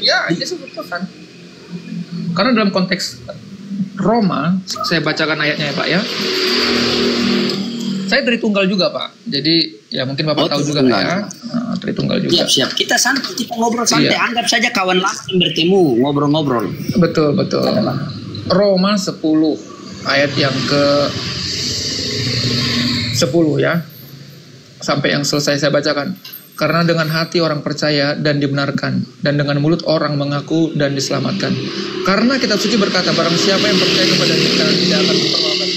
Ya, Yesus Tuhan. Karena dalam konteks Roma, saya bacakan ayatnya ya Pak ya. Saya Tritunggal juga Pak. Jadi ya mungkin Bapak tahu juga ya. Tritunggal juga. Siap. Kita santai, kita ngobrol santai. Iya. Anggap saja kawan lama yang bertemu, ngobrol-ngobrol. Betul. Roma 10 ayat yang ke 10 ya. Sampai yang selesai saya bacakan. Karena dengan hati orang percaya dan dibenarkan, dan dengan mulut orang mengaku dan diselamatkan. Karena kitab suci berkata, barang siapa yang percaya kepada Dia tidak akan dipermalukan.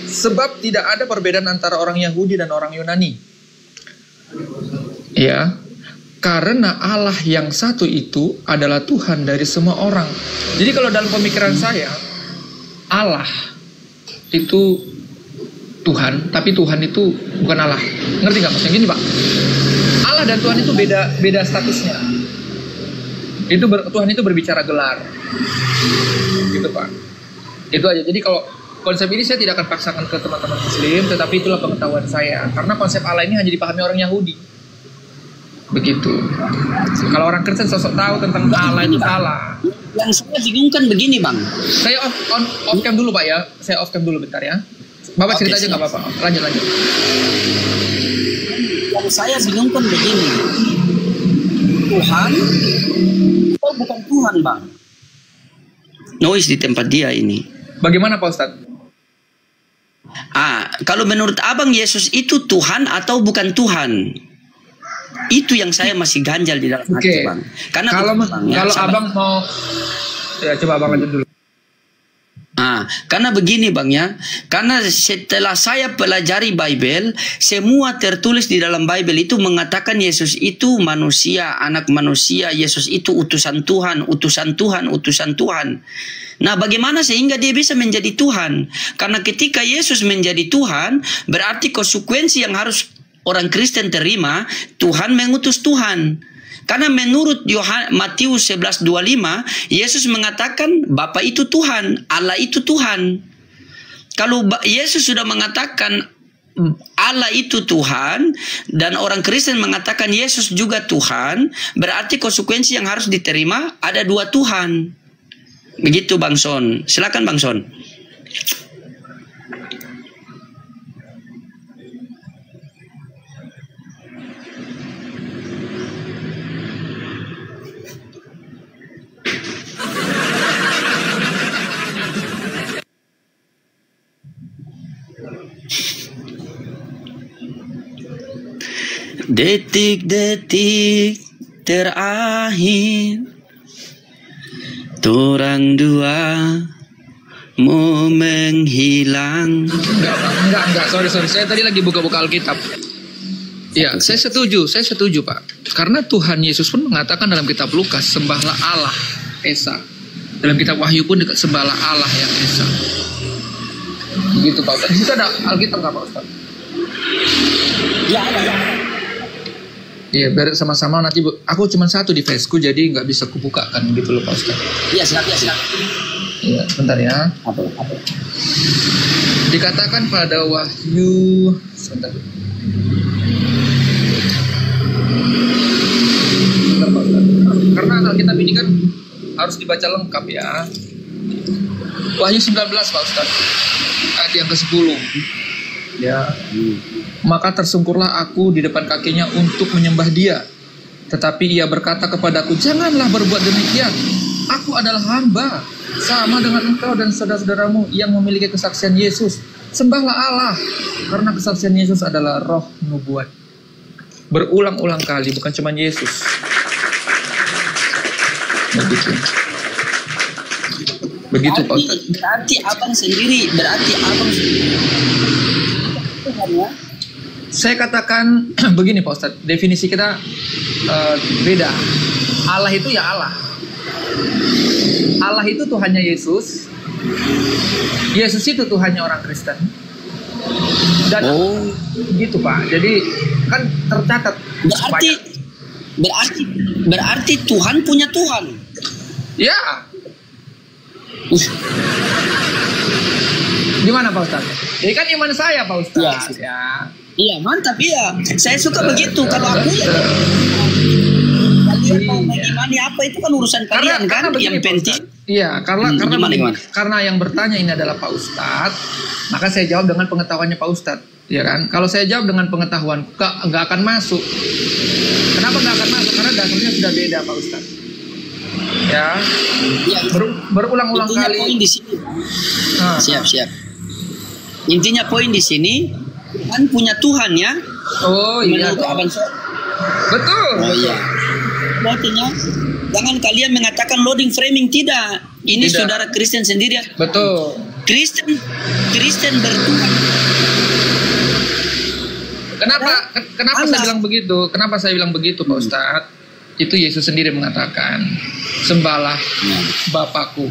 Sebab tidak ada perbedaan antara orang Yahudi dan orang Yunani. Ya, karena Allah yang satu itu adalah Tuhan dari semua orang. Jadi kalau dalam pemikiran saya, Allah itu Tuhan, tapi Tuhan itu bukan Allah. Ngerti nggak maksudnya? Gini Pak, Allah dan Tuhan itu beda statusnya. Tuhan itu berbicara gelar, gitu Pak. Itu aja. Jadi kalau konsep ini saya tidak akan paksakan ke teman-teman Muslim, tetapi itulah pengetahuan saya. Karena konsep Allah ini hanya dipahami orang Yahudi. Begitu. Kalau orang Kristen sosok tahu tentang Allah itu salah. Yang saya bingungkan begini Bang. Saya off cam dulu Pak ya. Saya off cam dulu bentar ya. Bapak cerita aja nggak apa-apa. Lanjut. Yang saya bingungkan begini, Tuhan atau bukan Tuhan Bang? Noise di tempat dia ini. Bagaimana Pak Ustadz? Kalau menurut Abang Yesus itu Tuhan atau bukan Tuhan? Itu yang saya masih ganjal di dalam hati Bang. Karena kalau Abang mau, ya coba Abang lanjut dulu. Karena begini Bang ya, karena setelah saya pelajari Bible, semua tertulis di dalam Bible itu mengatakan Yesus itu manusia, anak manusia, Yesus itu utusan Tuhan. Nah, bagaimana sehingga dia bisa menjadi Tuhan? Karena ketika Yesus menjadi Tuhan, berarti konsekuensi yang harus orang Kristen terima, Tuhan mengutus Tuhan. Karena menurut Matius 11:25, Yesus mengatakan Bapa itu Tuhan, Allah itu Tuhan. Kalau Yesus sudah mengatakan Allah itu Tuhan, dan orang Kristen mengatakan Yesus juga Tuhan, berarti konsekuensi yang harus diterima ada dua Tuhan. Begitu Bang Son. Silakan Bang Son. Detik-detik terakhir, torang dua mau menghilang. Enggak, sorry. Saya tadi lagi buka-buka Alkitab. Ya, saya setuju Pak. Karena Tuhan Yesus pun mengatakan dalam kitab Lukas, sembahlah Allah Esa. Dalam kitab Wahyu pun sembahlah Allah yang Esa. Begitu Pak. Di situ ada Alkitab nggak Pak Ustaz? Ya, ada. Iya, biar sama-sama nanti. Aku cuma satu di Facebookku, jadi nggak bisa kubukakan gitu loh Pak Ustaz. Iya, silakan. Iya, bentar ya. Apa? Dikatakan pada Wahyu, sebentar Pak Ustaz. Karena Alkitab ini kan harus dibaca lengkap ya. Wahyu 19 Pak Ustaz, ayat yang ke-10. Ya. Maka tersungkurlah aku di depan kakinya untuk menyembah Dia. Tetapi ia berkata kepadaku, janganlah berbuat demikian. Aku adalah hamba, sama dengan engkau dan saudara-saudaramu yang memiliki kesaksian Yesus. Sembahlah Allah, karena kesaksian Yesus adalah roh nubuat. Berulang-ulang kali, bukan cuma Yesus. Begitu Pak Ustaz. Berarti abang sendiri Tuhan ya? Saya katakan begini Pak Ustadz, definisi kita beda. Allah itu ya Allah. Allah itu Tuhannya Yesus. Yesus itu Tuhannya orang Kristen. Dan gitu Pak. Jadi kan tercatat. Berarti Tuhan punya Tuhan. Ya. Gimana Pak Ustadz? Ini kan iman saya Pak Ustadz. Ya. Iya, mantap, iya. Saya suka begitu. Kalau aku ya, kalian mau mengimani apa itu kan urusan kalian kan. Begini, Yang penting. Iya, Gimana? karena yang bertanya ini adalah Pak Ustadz, maka saya jawab dengan pengetahuannya Pak Ustadz, ya kan? Kalau saya jawab dengan pengetahuan, nggak akan masuk. Kenapa nggak akan masuk? Karena dasarnya sudah beda Pak Ustadz. Ya, berulang-ulang Intinya kali. poin di sini. Siap. Intinya poin di sini, Tuhan punya Tuhan ya. Oh iya. Menurut Abang Son. Betul. Oh iya. Artinya jangan kalian mengatakan loading framing, tidak. Ini Tidak. saudara Kristen sendiri. Betul. Kristen bertuhan. Kenapa saya bilang begitu? Kenapa saya bilang begitu Pak Ustadz? Itu Yesus sendiri mengatakan, sembahlah Bapakku.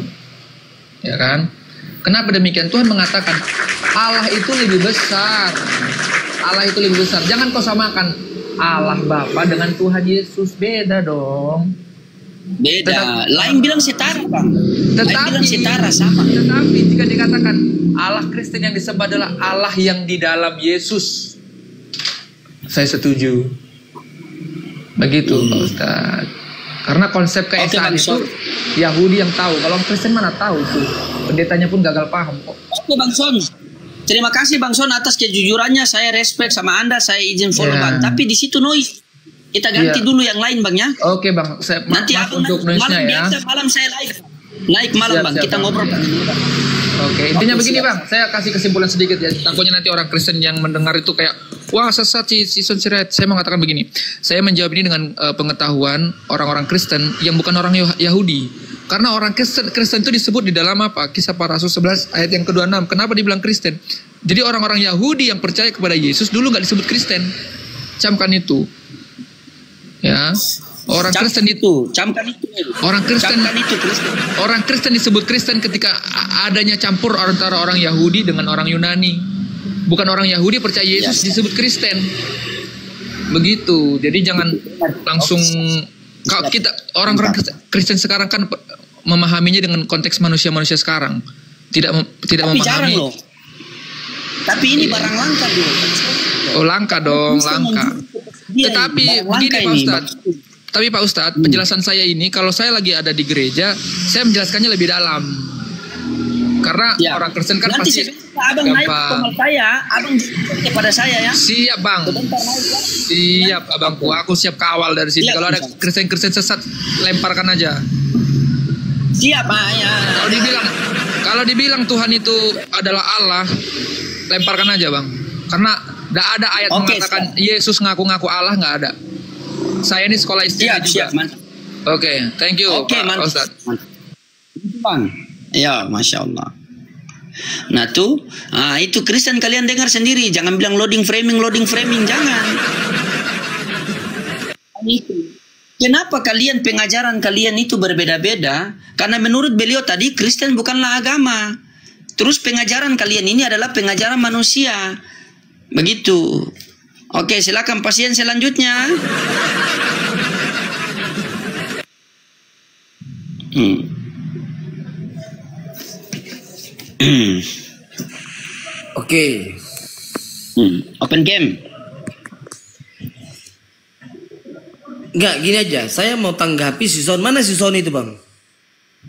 Ya kan? Kenapa demikian? Tuhan mengatakan Allah itu lebih besar. Allah itu lebih besar. Jangan kau samakan Allah Bapa dengan Tuhan Yesus, beda dong. Beda. Lain bilang setara, Bang. Lain bilang Tetapi setara sama. Tetapi jika dikatakan Allah Kristen yang disembah adalah Allah yang di dalam Yesus, saya setuju. Begitu Pak Ustadz. Karena konsep keesaan itu Yahudi yang tahu. Kalau Kristen mana tahu tuh. Pendetanya pun gagal paham kok. Oke Bang Son. Terima kasih Bang Son atas kejujurannya. Saya respect sama Anda. Saya izin follow Bang. Tapi di situ noise. Kita ganti dulu yang lain Bang ya. Oke Bang. Saya nanti aku untuk noise-nya ya. Malam saya naik malam Bang. Kita ngobrol Bang. Oke, intinya begini Bang, saya kasih kesimpulan sedikit ya. Takutnya nanti orang Kristen yang mendengar itu kayak, wah sesat si Son Sirait. Saya mengatakan begini, saya menjawab ini dengan pengetahuan orang-orang Kristen yang bukan orang Yahudi. Karena orang Kristen itu disebut di dalam apa? Kisah Para Rasul 11 ayat yang ke-26. Kenapa dibilang Kristen? Jadi orang-orang Yahudi yang percaya kepada Yesus dulu nggak disebut Kristen. Camkan itu. Ya. Orang Kristen itu, orang Kristen disebut Kristen ketika adanya campur antara orang Yahudi dengan orang Yunani. Bukan orang Yahudi percaya Yesus disebut Kristen. Begitu. Jadi jangan langsung kalau kita orang-orang Kristen sekarang kan memahaminya dengan konteks manusia-manusia sekarang. Tidak memahami. Jarang loh. Tapi ini barang langka dulu. Oh, langka dong, langka. Tetapi begini Pak Ustadz. Tapi Pak Ustadz, penjelasan saya ini, kalau saya lagi ada di gereja, saya menjelaskannya lebih dalam. Karena orang Kristen kan nanti pasti abang naik ke saya, abang kepada saya ya. Siap Bang. Siap abangku, aku siap kawal dari sini. Kalau ada Kristen-Kristen sesat, lemparkan aja. Siap ya. Kalau dibilang Tuhan itu adalah Allah, lemparkan aja Bang. Karena tidak ada ayat mengatakan Yesus ngaku-ngaku Allah, nggak ada. Saya ini sekolah istilah juga. Oke, thank you Pak Ustadz. Bang. Ya, Masya Allah. Nah tuh, itu Kristen kalian dengar sendiri. Jangan bilang loading framing, jangan. Kenapa pengajaran kalian itu berbeda-beda? Karena menurut beliau tadi Kristen bukanlah agama. Terus pengajaran kalian ini adalah pengajaran manusia. Begitu. Oke, silakan pasien selanjutnya. Oke. Open game. Enggak, gini aja. Saya mau tanggapi Son. Mana Son itu, Bang?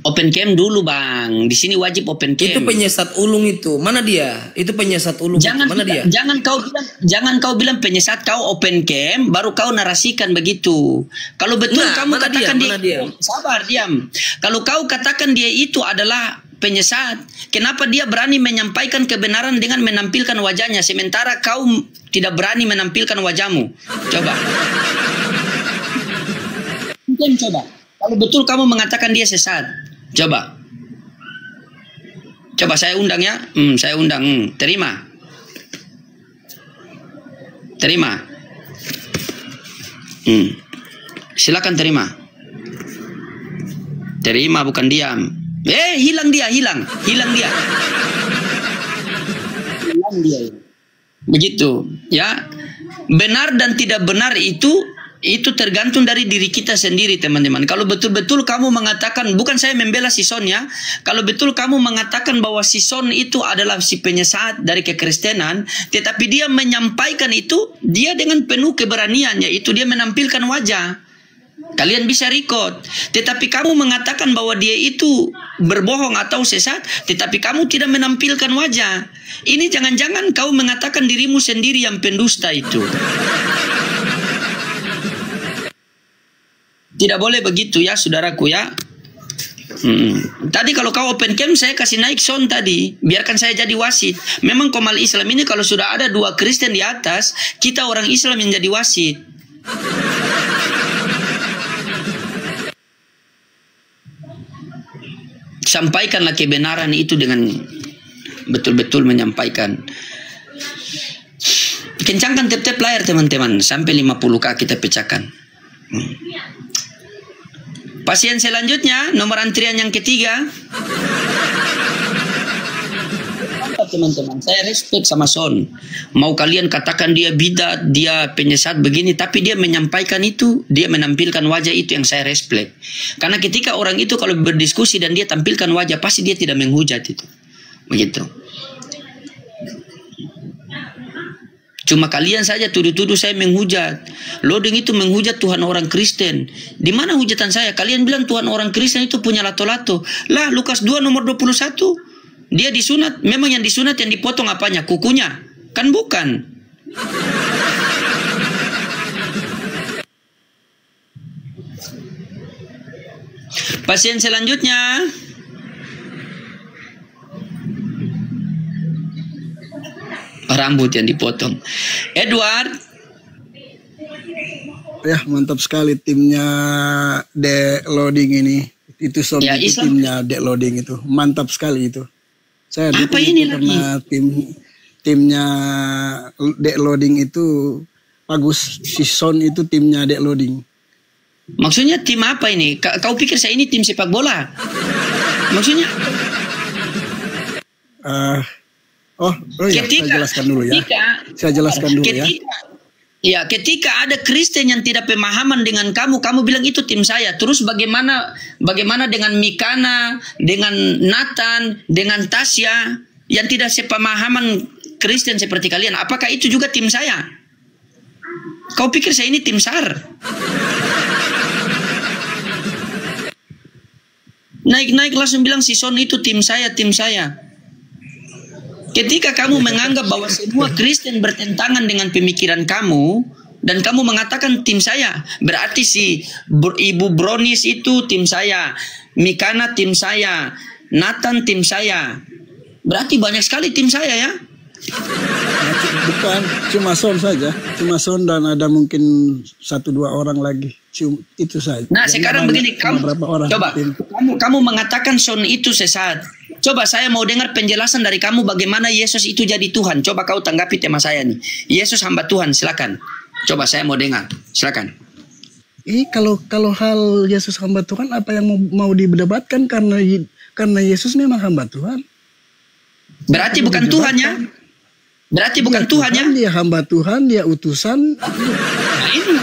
Open cam dulu Bang. Di sini wajib open cam. Itu penyesat ulung itu. Mana dia? Itu penyesat ulung. Mana dia? Jangan kau bilang penyesat, kau open cam baru kau narasikan begitu. Kalau betul kamu katakan dia. Sabar, diam. Kalau kau katakan dia itu adalah penyesat, kenapa dia berani menyampaikan kebenaran dengan menampilkan wajahnya sementara kau tidak berani menampilkan wajahmu? Coba. Coba. Kalau betul kamu mengatakan dia sesat, coba saya undang ya. Saya undang. Terima. Silakan terima. Terima, bukan diam. Hilang dia. Begitu, ya. Benar dan tidak benar itu tergantung dari diri kita sendiri, teman-teman. Kalau betul-betul kamu mengatakan, bukan saya membela si Son ya, kalau betul kamu mengatakan bahwa si Son itu adalah si penyesat dari kekristenan, tetapi dia menyampaikan itu, dia dengan penuh keberanian, yaitu dia menampilkan wajah. Kalian bisa record. Tetapi kamu mengatakan bahwa dia itu berbohong atau sesat, tetapi kamu tidak menampilkan wajah. Ini jangan-jangan kau mengatakan dirimu sendiri yang pendusta itu. Tidak boleh begitu ya, saudaraku ya. Tadi kalau kau open cam, saya kasih naik sound tadi. Biarkan saya jadi wasit. Memang Komal Islam ini kalau sudah ada 2 Kristen di atas, kita orang Islam yang jadi wasit. Sampaikanlah kebenaran itu dengan betul-betul menyampaikan. Kencangkan tap-tap layar teman-teman. Sampai 50K kita pecahkan. Pasien selanjutnya, nomor antrian yang ketiga. Teman-teman, saya respect sama Son. Mau kalian katakan dia bidat, dia penyesat begini, tapi dia menyampaikan itu, dia menampilkan wajah, itu yang saya respect. Karena ketika orang itu kalau berdiskusi dan dia tampilkan wajah, pasti dia tidak menghujat itu. Begitu. Cuma kalian saja tuduh-tuduh saya menghujat. Loading itu menghujat Tuhan orang Kristen. Di mana hujatan saya? Kalian bilang Tuhan orang Kristen itu punya lato-lato. Lah, Lukas 2 nomor 21. Dia disunat. Memang yang disunat yang dipotong apanya? Kukunya. Kan bukan. Pasien selanjutnya. Rambut yang dipotong. Edward. Ya, mantap sekali timnya Loading ini. Itu Ya, itu timnya Loading itu. Mantap sekali itu. Saya apa ini lagi? Karena timnya Loading itu bagus. Si Son itu timnya Loading. Maksudnya tim apa ini? Kau pikir saya ini tim sepak bola? Maksudnya? Iya, saya jelaskan dulu ya. Saya jelaskan dulu ya. Ya, ketika ada Kristen yang tidak pemahaman dengan kamu, kamu bilang itu tim saya. Terus bagaimana dengan Mikana, dengan Nathan, dengan Tasya yang tidak sepemahaman Kristen seperti kalian? Apakah itu juga tim saya? Kau pikir saya ini tim SAR? Naik-naik langsung bilang si Son itu tim saya, tim saya. Ketika kamu menganggap bahwa semua Kristen bertentangan dengan pemikiran kamu, dan kamu mengatakan tim saya, berarti si Ibu Bronis itu tim saya, Mikana tim saya, Nathan tim saya. Berarti banyak sekali tim saya ya. Bukan, cuma Son saja. Cuma Son dan ada mungkin 1-2 orang lagi. Itu saja. Nah, sekarang begini, kamu mengatakan Son itu sesat. Coba saya mau dengar penjelasan dari kamu bagaimana Yesus itu jadi Tuhan. Coba kau tanggapi tema saya nih. Yesus hamba Tuhan, silakan. Coba saya mau dengar, silakan. Kalau hal Yesus hamba Tuhan, apa yang mau didebatkan? Karena Yesus memang hamba Tuhan. Berarti bukan Tuhan ya? Berarti bukan Tuhan ya? Dia hamba Tuhan, dia utusan. Nah, ini.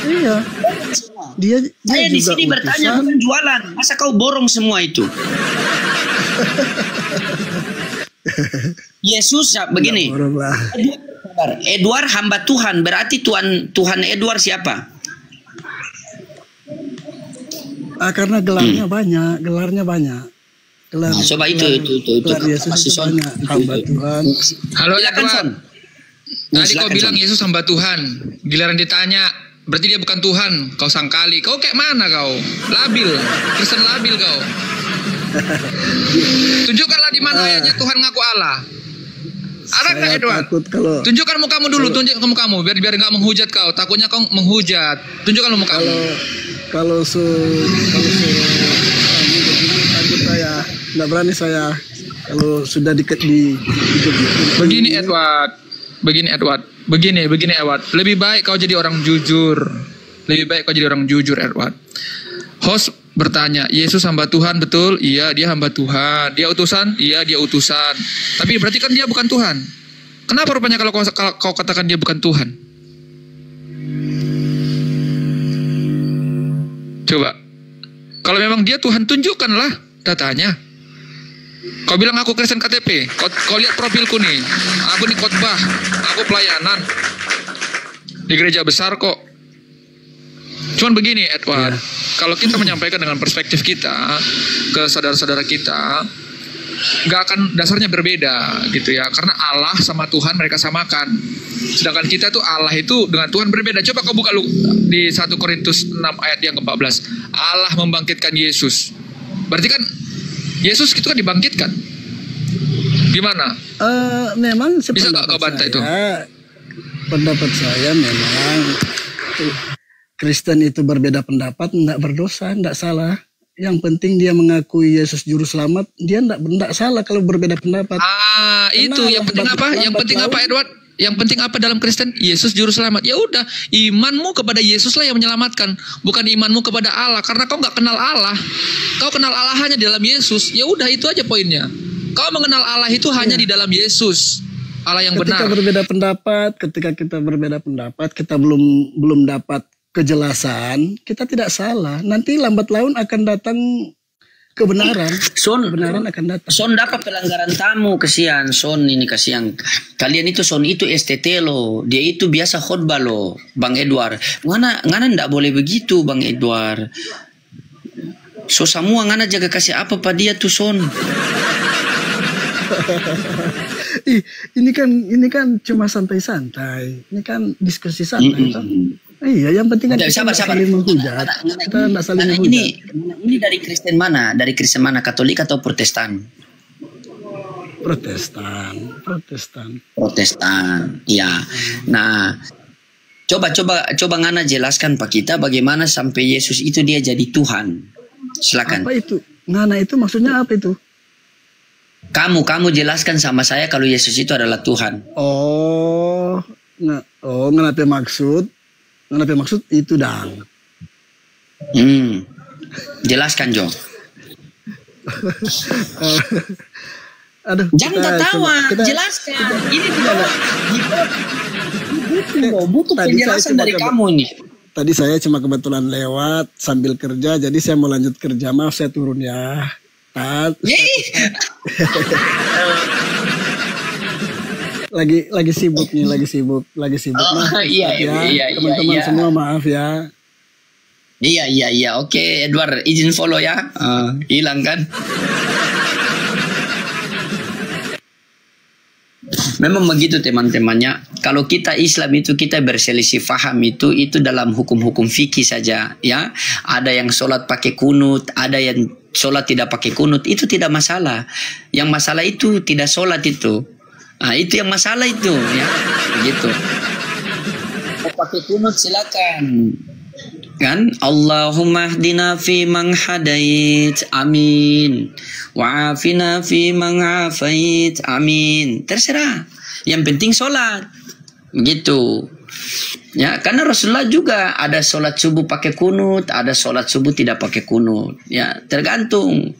Iya. Dia saya di sini bertanya, bukan jualan. Masa kau borong semua itu? Yesus begini. Edward hamba Tuhan, berarti Tuhan Edward siapa? Karena gelarnya banyak. Nah, coba itu Yesus Son. Hamba Tuhan. Halo Silakan, Son. Tadi kau bilang Yesus hamba Tuhan. Giliran ditanya, berarti dia bukan Tuhan. Kau sangkali. Kau kayak mana kau? Labil. Kristen labil kau. Tunjukkanlah di mana ayatnya Tuhan ngaku Allah. Ada nggak Edward? Tunjukkan mukamu dulu, tunjukkan mukamu biar nggak menghujat kau. Takutnya kau menghujat. Tunjukkan mukamu. Kalau takut saya, nggak berani saya. Kalau sudah di Begini Edward. Begini Edward. Lebih baik kau jadi orang jujur. Edward. Host bertanya, Yesus hamba Tuhan betul? Iya, dia hamba Tuhan. Dia utusan? Iya, dia utusan. Tapi berarti kan dia bukan Tuhan. Kenapa rupanya kalau kau katakan dia bukan Tuhan? Coba. Kalau memang dia Tuhan, tunjukkanlah datanya. Kau bilang aku Kristen KTP. Kau lihat profilku nih. Aku nih khotbah. Aku pelayanan. Di gereja besar kok. Cuman begini Edward, kalau kita menyampaikan dengan perspektif kita ke saudara-saudara kita, nggak akan dasarnya berbeda gitu ya. Karena Allah sama Tuhan mereka samakan. Sedangkan kita tuh Allah itu dengan Tuhan berbeda. Coba kau buka lu di 1 Korintus 6 ayat yang ke-14. Allah membangkitkan Yesus. Berarti kan Yesus itu kan dibangkitkan. Gimana? Memang Bisa nggak kau bantah itu? Pendapat saya memang Kristen itu berbeda pendapat, tidak berdosa, tidak salah. Yang penting dia mengakui Yesus juru selamat, dia tidak salah kalau berbeda pendapat. Itu yang penting apa? Yang penting apa Edward? Yang penting apa dalam Kristen? Yesus juru selamat. Ya udah, imanmu kepada Yesus lah yang menyelamatkan, bukan imanmu kepada Allah. Karena kau nggak kenal Allah, kau kenal Allah hanya di dalam Yesus. Ya udah, itu aja poinnya. Kau mengenal Allah itu hanya di dalam Yesus, Allah yang benar. Ketika kita berbeda pendapat, kita belum dapat kejelasan, kita tidak salah. Nanti lambat laun akan datang kebenaran. Kebenaran akan datang. Son dapat pelanggaran tamu, kesian. Son ini kasihan. Kalian itu Son itu STT lo. Dia itu biasa khotbah lo, Bang Edward. Ngana ndak boleh begitu, Bang Edward. So semua ngana jaga kasih apa pada dia tuh Son. Ini kan cuma santai-santai. Ini kan diskusi santai. Iya, yang penting kan kita saling menghujat. Kita tidak saling menghujat. Ini dari Kristen mana? Dari Kristen mana? Katolik atau Protestan? Protestan. Ya. Nah, coba ngana jelaskan Pak kita bagaimana sampai Yesus itu dia jadi Tuhan. Silakan. Apa itu? Ngana itu maksudnya apa itu? Kamu jelaskan sama saya kalau Yesus itu adalah Tuhan. Ngana maksud itu dang. Jelaskan Jo. Aduh, jangan tertawa, jelaskan. Ini butuh penjelasan dari kamu nih. Tadi saya cuma kebetulan lewat sambil kerja, jadi saya mau lanjut kerja. Maaf saya turun ya. Lagi sibuk nih, lagi sibuk. Maaf, iya, teman-teman semua maaf ya. Iya. Oke, Edward izin follow ya. Hilang kan? Memang begitu teman-temannya. Kalau kita Islam itu kita berselisih faham itu dalam hukum-hukum fikih saja ya. Ada yang sholat pakai kunut, ada yang sholat tidak pakai kunut, itu tidak masalah. Yang masalah itu tidak sholat itu. Nah, itu yang masalah itu ya. Begitu. Mau pakai kunut silakan. Kan Allahumma hdina fi man hadait, amin, wa afina fi man afait, amin. Terserah, yang penting sholat begitu ya. Karena Rasulullah juga ada sholat subuh pakai kunut, ada sholat subuh tidak pakai kunut ya, tergantung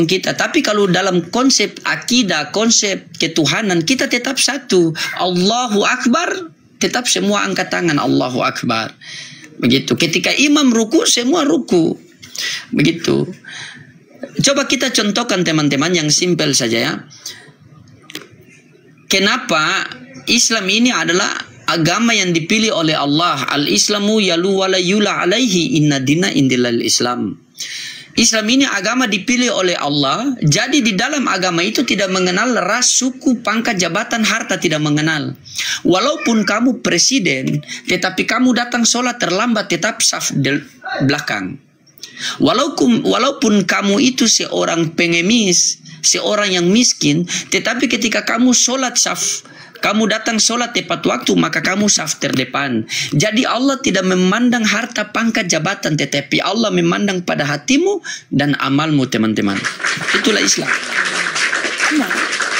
kita. Tapi kalau dalam konsep akidah, konsep ketuhanan, kita tetap satu. Allahu Akbar, tetap semua angkat tangan Allahu Akbar. Begitu. Ketika imam ruku, semua ruku. Begitu. Coba kita contohkan teman-teman yang simpel saja ya. Kenapa Islam ini adalah agama yang dipilih oleh Allah? Al-Islamu yalu wala yula alaihi, inna dina indilal Islam. Islam ini agama dipilih oleh Allah. Jadi di dalam agama itu tidak mengenal ras, suku, pangkat, jabatan, harta, tidak mengenal. Walaupun kamu presiden, tetapi kamu datang sholat terlambat, tetap saf belakang. Walaupun kamu itu seorang pengemis, seorang yang miskin, tetapi ketika kamu sholat saf, kamu datang sholat tepat waktu, maka kamu saf terdepan. Jadi Allah tidak memandang harta, pangkat, jabatan, tetapi Allah memandang pada hatimu dan amalmu teman-teman. Itulah Islam.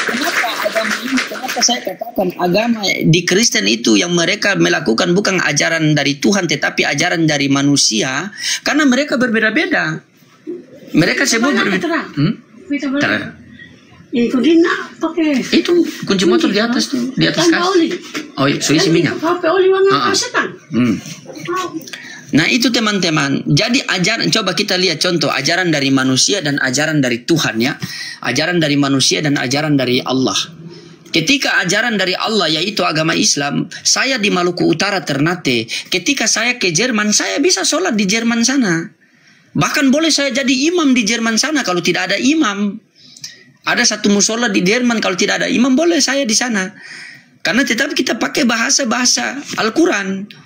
Kenapa agama ini, kenapa saya katakan agama di Kristen itu yang mereka melakukan bukan ajaran dari Tuhan tetapi ajaran dari manusia, karena mereka berbeda-beda. Mereka sebut berbeda. Itu kunci motor di atas tuh, di atas kas. Oh, so isi minyak. Nah itu teman-teman. Jadi ajaran, coba kita lihat contoh ajaran dari manusia dan ajaran dari Tuhan ya. Ajaran dari manusia dan ajaran dari Allah. Ketika ajaran dari Allah yaitu agama Islam, saya di Maluku Utara Ternate, ketika saya ke Jerman, saya bisa sholat di Jerman sana. Bahkan boleh saya jadi imam di Jerman sana kalau tidak ada imam. Ada satu musola di Jerman, kalau tidak ada imam boleh saya di sana. Karena tetap kita pakai bahasa-bahasa Al-Quran.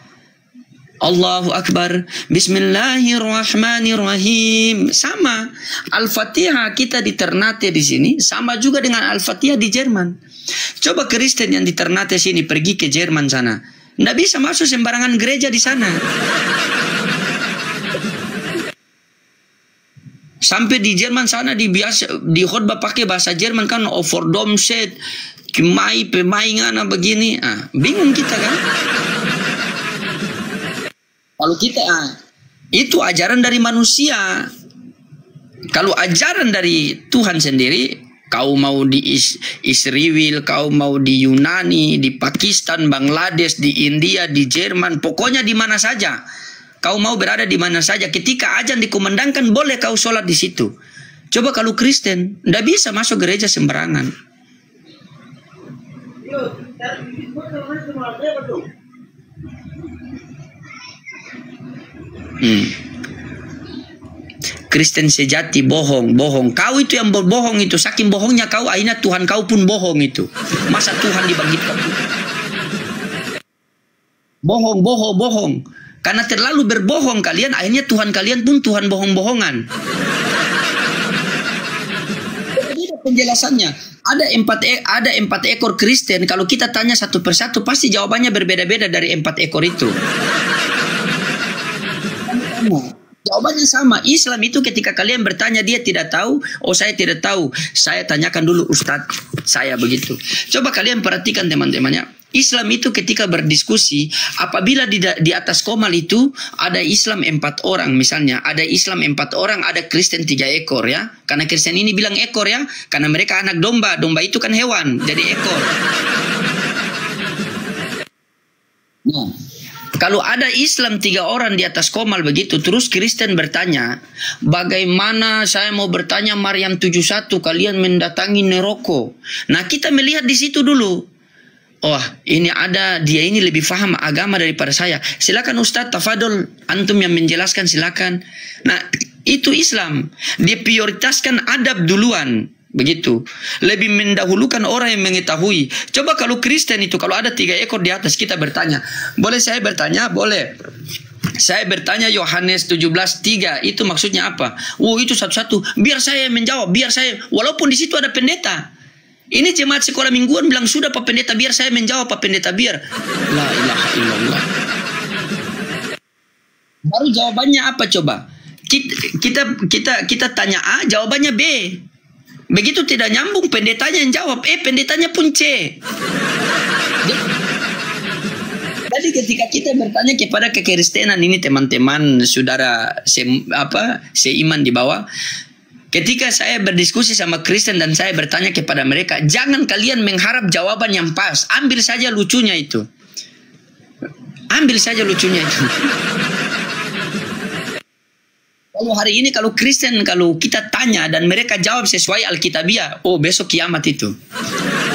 Allahu Akbar, Bismillahirrahmanirrahim. Sama. Al-Fatihah kita di Ternate di sini sama juga dengan Al-Fatihah di Jerman. Coba Kristen yang di Ternate sini pergi ke Jerman sana, nggak bisa masuk sembarangan gereja di sana. Sampai di Jerman sana di khotbah pakai bahasa Jerman kan, overdomset, kemai pemaingan begini, bingung kita kan? Kalau kita itu ajaran dari manusia. Kalau ajaran dari Tuhan sendiri, kau mau di Israel, kau mau di Yunani, di Pakistan, Bangladesh, di India, di Jerman, pokoknya di mana saja. Kau mau berada di mana saja, ketika azan dikumandangkan boleh kau sholat di situ. Coba kalau Kristen, tidak bisa masuk gereja sembarangan. Kristen sejati bohong. Kau itu yang berbohong itu, saking bohongnya kau, akhirnya Tuhan kau pun bohong itu. Masa Tuhan dibangkitkan? Bohong. Karena terlalu berbohong kalian, akhirnya Tuhan kalian pun Tuhan bohong-bohongan. Beda penjelasannya. Ada empat ekor Kristen. Kalau kita tanya satu persatu, pasti jawabannya berbeda-beda dari 4 ekor itu. Jawabannya sama. Islam itu ketika kalian bertanya dia tidak tahu, oh saya tidak tahu, saya tanyakan dulu Ustadz saya begitu. Coba kalian perhatikan teman-temannya. Islam itu ketika berdiskusi, apabila di atas komal itu ada Islam 4 orang misalnya, ada Islam 4 orang, ada Kristen 3 ekor ya. Karena Kristen ini bilang ekor ya, karena mereka anak domba, domba itu kan hewan, jadi ekor. Nah, kalau ada Islam 3 orang di atas komal begitu, terus Kristen bertanya, bagaimana saya mau bertanya Maryam 71, kalian mendatangi neroko. Nah kita melihat di situ dulu. Oh, ini ada, dia ini lebih paham agama daripada saya. Silakan Ustadz, tafadol, antum yang menjelaskan silakan. Nah, itu Islam. Dia prioritaskan adab duluan. Begitu. Lebih mendahulukan orang yang mengetahui. Coba kalau Kristen itu, kalau ada 3 ekor di atas, kita bertanya. Boleh saya bertanya? Boleh. Saya bertanya Yohanes 17:3, itu maksudnya apa? Oh, itu satu-satu. Biar saya menjawab, biar saya, walaupun di situ ada pendeta. Ini jemaat sekolah mingguan bilang, sudah Pak Pendeta, biar saya menjawab Pak Pendeta, biar. La ilaha illallah. Baru jawabannya apa coba? Kita tanya A, jawabannya B. Begitu tidak nyambung, pendetanya yang jawab, pendetanya pun C. Jadi ketika kita bertanya kepada kekristenan ini, teman-teman, saudara seiman di bawah, ketika saya berdiskusi sama Kristen dan saya bertanya kepada mereka, jangan kalian mengharap jawaban yang pas. Ambil saja lucunya itu. Ambil saja lucunya itu. Kalau hari ini, kalau Kristen, kalau kita tanya dan mereka jawab sesuai Alkitabiah, oh besok kiamat itu.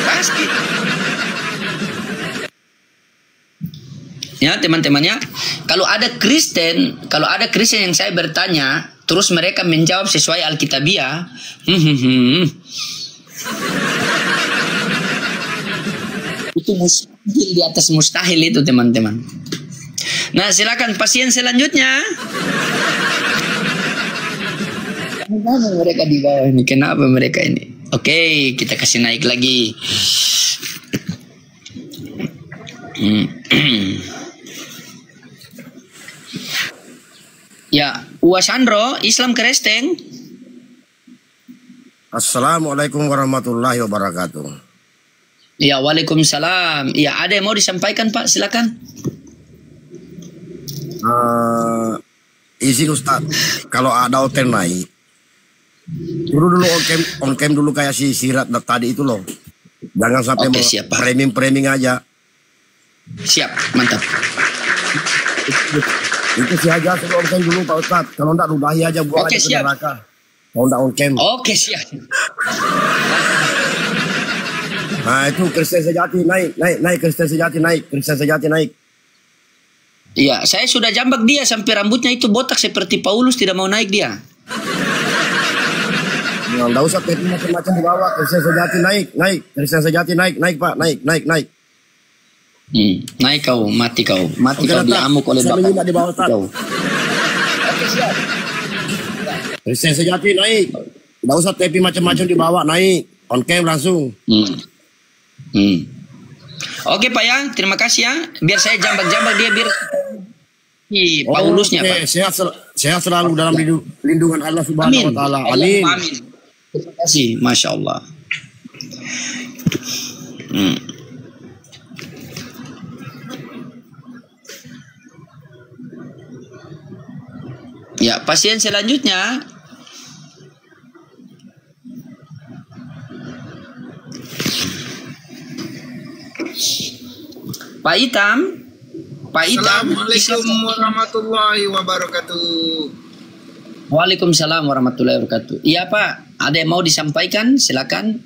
Pasti. Ya teman-temannya, kalau ada Kristen yang saya bertanya, terus mereka menjawab sesuai Alkitabiah, itu mustahil di atas mustahil itu teman-teman. Nah silakan pasien selanjutnya. Kenapa mereka di bawah ini? Kenapa mereka ini? Oke, kita kasih naik lagi. Ya, Wasandro, Islam Kristen. Assalamualaikum warahmatullahi wabarakatuh. Ya, waalaikumsalam. Ya, ada yang mau disampaikan Pak? Silakan. Izin Ustaz, kalau ada hotel naik, dulu on cam dulu kayak si Sirat tadi itu loh. Jangan sampai framing aja. Siap, mantap. Itu sih aja, suruh on cam dulu Pak Ustaz. Kalau enggak ludahi aja, buang aja ke neraka. Kalau enggak on cam. Oke, siap. Nah itu Kristen sejati naik Kristen sejati naik. Iya, saya sudah jambak dia sampai rambutnya itu botak seperti Paulus, tidak mau naik dia. Nggak usah macam-macam di bawah. Kristen sejati naik. Kristen sejati naik Pak, naik. Naik kau, mati kau diamuk oleh Bapak. Di bawah kau. Oke, siap. Kristen sejati naik. Nggak usah tapi macam-macam di bawah, naik. On cam langsung. Oke Pak ya, terima kasih ya. Biar saya jambak-jambak dia biar Paulusnya Pak. Sehat selalu dalam lindungan Allah Subhanahu wa taala. Amin. Terima kasih, Masya Allah. Ya, pasien selanjutnya. Pak Itam. Assalamualaikum warahmatullahi wabarakatuh. Waalaikumsalam warahmatullahi wabarakatuh. Iya Pak, ada yang mau disampaikan? Silakan.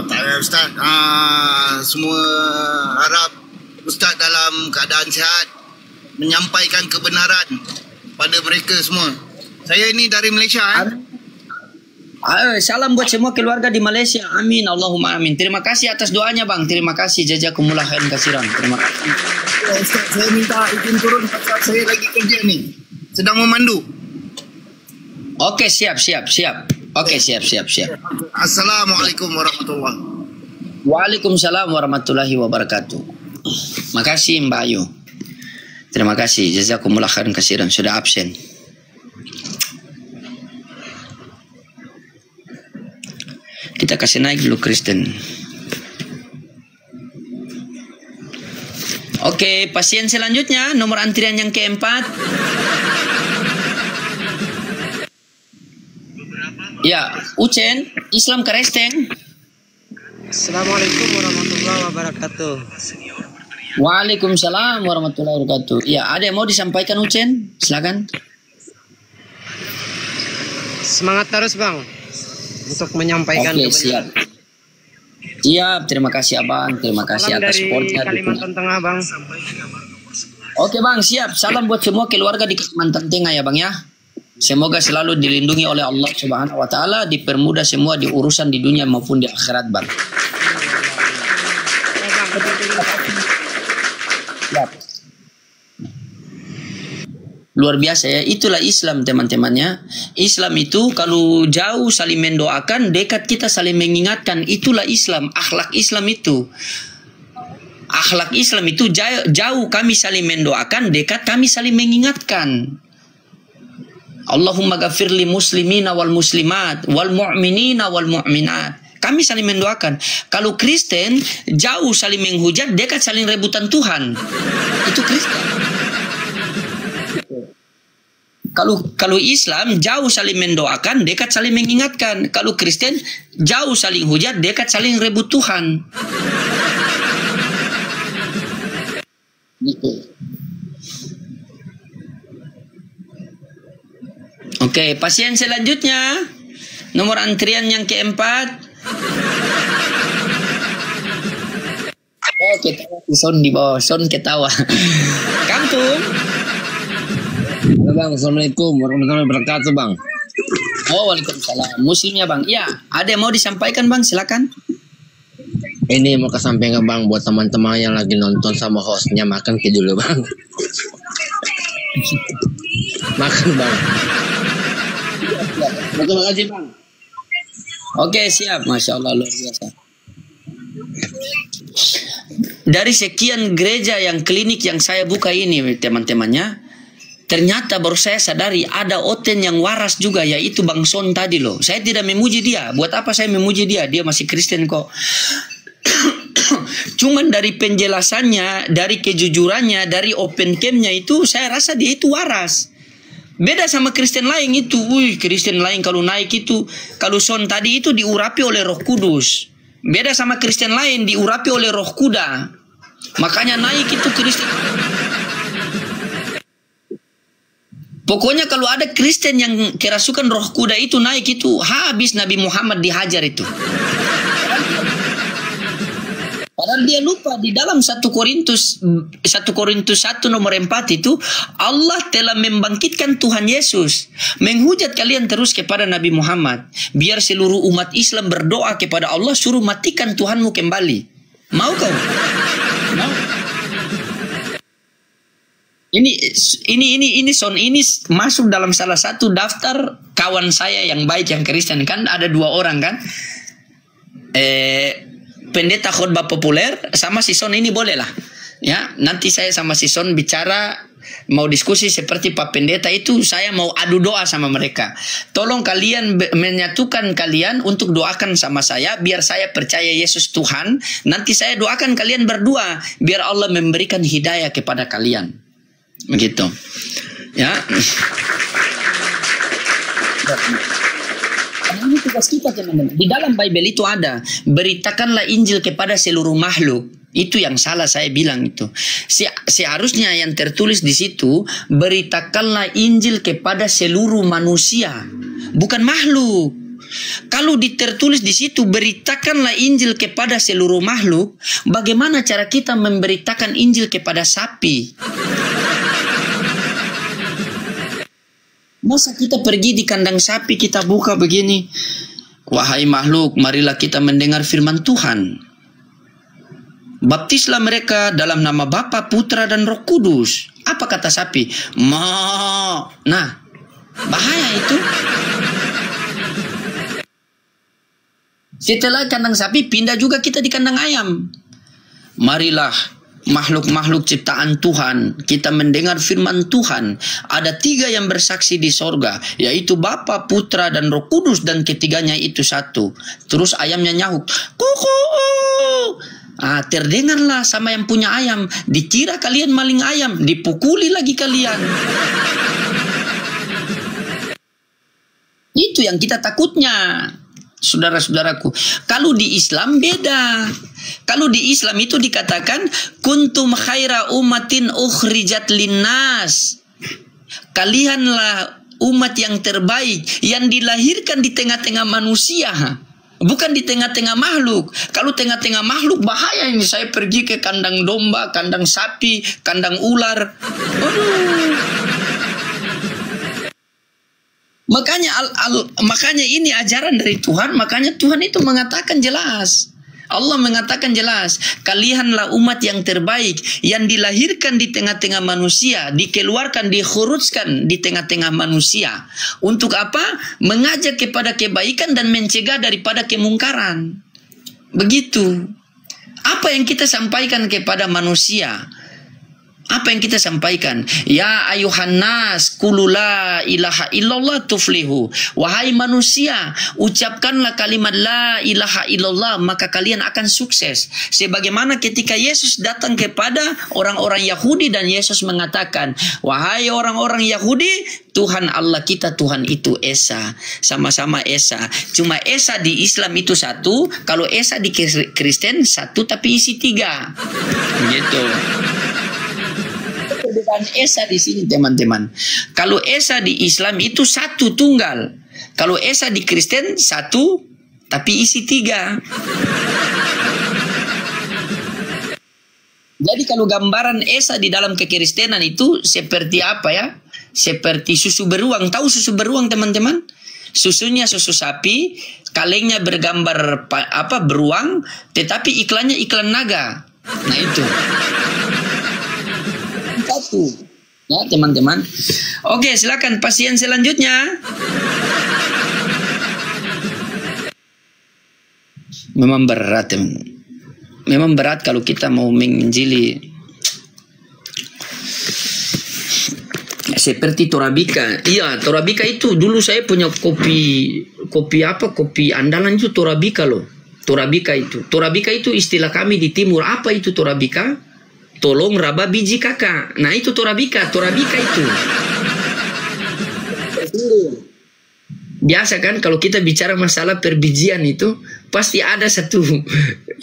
Tak ada Ustaz. Semua harap Ustaz dalam keadaan sihat menyampaikan kebenaran pada mereka semua. Saya ini dari Malaysia. Salam buat semua keluarga di Malaysia. Amin, Allahumma amin. Terima kasih atas doanya Bang. Terima kasih, jazakumullah khairan katsiran. Terima kasih. Ustaz, saya minta izin turun pasal saya lagi kerja nih. Sedang memandu. Oke, siap. Oke, siap. Assalamualaikum warahmatullahi wabarakatuh. Waalaikumsalam warahmatullahi wabarakatuh. Makasih Mbak Ayu. Terima kasih, jazakumullah khairan katsiran sudah absen. Kita kasih naik dulu Kristen. Oke, pasien selanjutnya nomor antrian yang keempat. Ya, Ucen, Islam Kristen. Assalamualaikum warahmatullahi wabarakatuh. Waalaikumsalam warahmatullahi wabarakatuh. Ya, ada yang mau disampaikan Ucen? Silakan. Semangat terus Bang untuk menyampaikan kebenaran. Siap, terima kasih Abang. Terima kasih atas supportnya. Kalimantan Tengah Bang. Oke Bang, siap. Salam buat semua keluarga di Kalimantan Tengah ya Bang ya. Semoga selalu dilindungi oleh Allah Subhanahu wa taala, dipermudah semua di urusan di dunia maupun di akhirat Bang. Siap. Luar biasa ya, itulah Islam teman-temannya. Islam itu kalau jauh saling mendoakan, dekat kita saling mengingatkan. Itulah Islam, akhlak Islam itu. Akhlak Islam itu jauh kami saling mendoakan, dekat kami saling mengingatkan. Allahumma ghafirli muslimina wal muslimat wal mu'minina wal mu'minat. Kami saling mendoakan. Kalau Kristen jauh saling menghujat, dekat saling rebutan Tuhan. Itu Kristen. Kalau Islam jauh saling mendoakan, dekat saling mengingatkan. Kalau Kristen jauh saling hujat, dekat saling rebut Tuhan. Gitu. Oke, pasien selanjutnya nomor antrian yang keempat. Ketawa Son di bawah, Son ketawa. Kantung. Halo Bang, Assalamualaikum warahmatullahi wabarakatuh Bang. Oh, waalaikumsalam. Muslimnya Bang. Iya, ada yang mau disampaikan Bang, silakan. Ini mau kesampaikan Bang buat teman-teman yang lagi nonton sama hostnya, makan ke dulu Bang. Makan Bang. Terima kasih Bang. Oke, siap. Masya Allah, luar biasa. Dari sekian gereja yang klinik yang saya buka ini teman-temannya, ternyata baru saya sadari ada oten yang waras juga, yaitu Bang Son tadi loh. Saya tidak memuji dia. Buat apa saya memuji dia? Dia masih Kristen kok. Cuman dari penjelasannya, dari kejujurannya, dari open camp-nya itu, saya rasa dia itu waras. Beda sama Kristen lain itu. Kristen lain kalau naik itu, kalau Son tadi itu diurapi oleh Roh Kudus. Beda sama Kristen lain diurapi oleh Roh Kuda. Makanya naik itu Kristen. Pokoknya kalau ada Kristen yang kerasukan Roh Kuda itu naik itu, habis Nabi Muhammad dihajar itu. Padahal dia lupa di dalam 1 Korintus 1 nomor 4 itu Allah telah membangkitkan Tuhan Yesus, menghujat kalian terus kepada Nabi Muhammad. Biar seluruh umat Islam berdoa kepada Allah suruh matikan Tuhanmu kembali. Mau kau? Mau? Ini masuk dalam salah satu daftar kawan saya yang baik yang Kristen, kan ada 2 orang kan, pendeta khotbah populer sama si Son ini boleh lah ya. Nanti saya sama si Son bicara mau diskusi seperti Pak Pendeta itu, saya mau adu doa sama mereka. Tolong kalian menyatukan kalian untuk doakan sama saya biar saya percaya Yesus Tuhan. Nanti saya doakan kalian berdua biar Allah memberikan hidayah kepada kalian. Begitu. Ya. Ini tugas kita teman-teman. Di dalam Bible itu ada, beritakanlah Injil kepada seluruh makhluk. Itu yang salah saya bilang itu. Seharusnya yang tertulis di situ, beritakanlah Injil kepada seluruh manusia, bukan makhluk. Kalau tertulis di situ beritakanlah Injil kepada seluruh makhluk, bagaimana cara kita memberitakan Injil kepada sapi? Masa kita pergi di kandang sapi, kita buka begini, wahai makhluk, marilah kita mendengar firman Tuhan. Baptislah mereka dalam nama Bapa, Putra, dan Roh Kudus. Apa kata sapi? Ma. Nah, bahaya itu. Setelah kandang sapi, pindah juga kita di kandang ayam. Marilah makhluk-makhluk ciptaan Tuhan, kita mendengar firman Tuhan. Ada 3 yang bersaksi di sorga, yaitu Bapa, Putra, dan Roh Kudus, dan ketiganya itu satu. Terus ayamnya nyahuk, kuku. Terdengarlah sama yang punya ayam, dikira kalian maling ayam, dipukuli lagi kalian. Itu yang kita takutnya. Saudara-saudaraku, kalau di Islam beda. Kalau di Islam itu dikatakan kuntum khaira ummatin ukhrijat linnas. Kalianlah umat yang terbaik yang dilahirkan di tengah-tengah manusia, bukan di tengah-tengah makhluk. Kalau tengah-tengah makhluk bahaya ini. Saya pergi ke kandang domba, kandang sapi, kandang ular. Makanya ini ajaran dari Tuhan. Makanya Tuhan itu mengatakan jelas. Allah mengatakan jelas, kalianlah umat yang terbaik yang dilahirkan di tengah-tengah manusia, dikeluarkan, dikhurujkan di tengah-tengah manusia. Untuk apa? Mengajak kepada kebaikan dan mencegah daripada kemungkaran. Begitu. Apa yang kita sampaikan kepada manusia? Apa yang kita sampaikan? Ya ayuhan nas, qulu la ilaha illallah tuflihu. Wahai manusia, ucapkanlah kalimat la ilaha illallah, maka kalian akan sukses. Sebagaimana ketika Yesus datang kepada orang-orang Yahudi dan Yesus mengatakan, wahai orang-orang Yahudi, Tuhan Allah kita, Tuhan itu Esa. Sama-sama Esa. Cuma Esa di Islam itu satu, kalau Esa di Kristen satu tapi isi 3. Begitu. Bukan Esa di sini teman-teman. Kalau Esa di Islam itu satu tunggal. Kalau Esa di Kristen satu tapi isi 3. Jadi kalau gambaran Esa di dalam kekristenan itu seperti apa ya? Seperti susu beruang. Tahu susu beruang teman-teman? Susunya susu sapi, kalengnya bergambar beruang, tetapi iklannya iklan naga. Nah itu. Ya teman-teman. Oke, silakan pasien selanjutnya. Memang berat, teman. Memang berat kalau kita mau menginjili seperti Torabika. Iya, Torabika itu dulu saya punya kopi andalan itu Torabika loh. Torabika itu istilah kami di timur. Apa itu Torabika? Tolong raba biji kakak. Nah itu Torabika itu. Biasa kan kalau kita bicara masalah perbijian itu pasti ada satu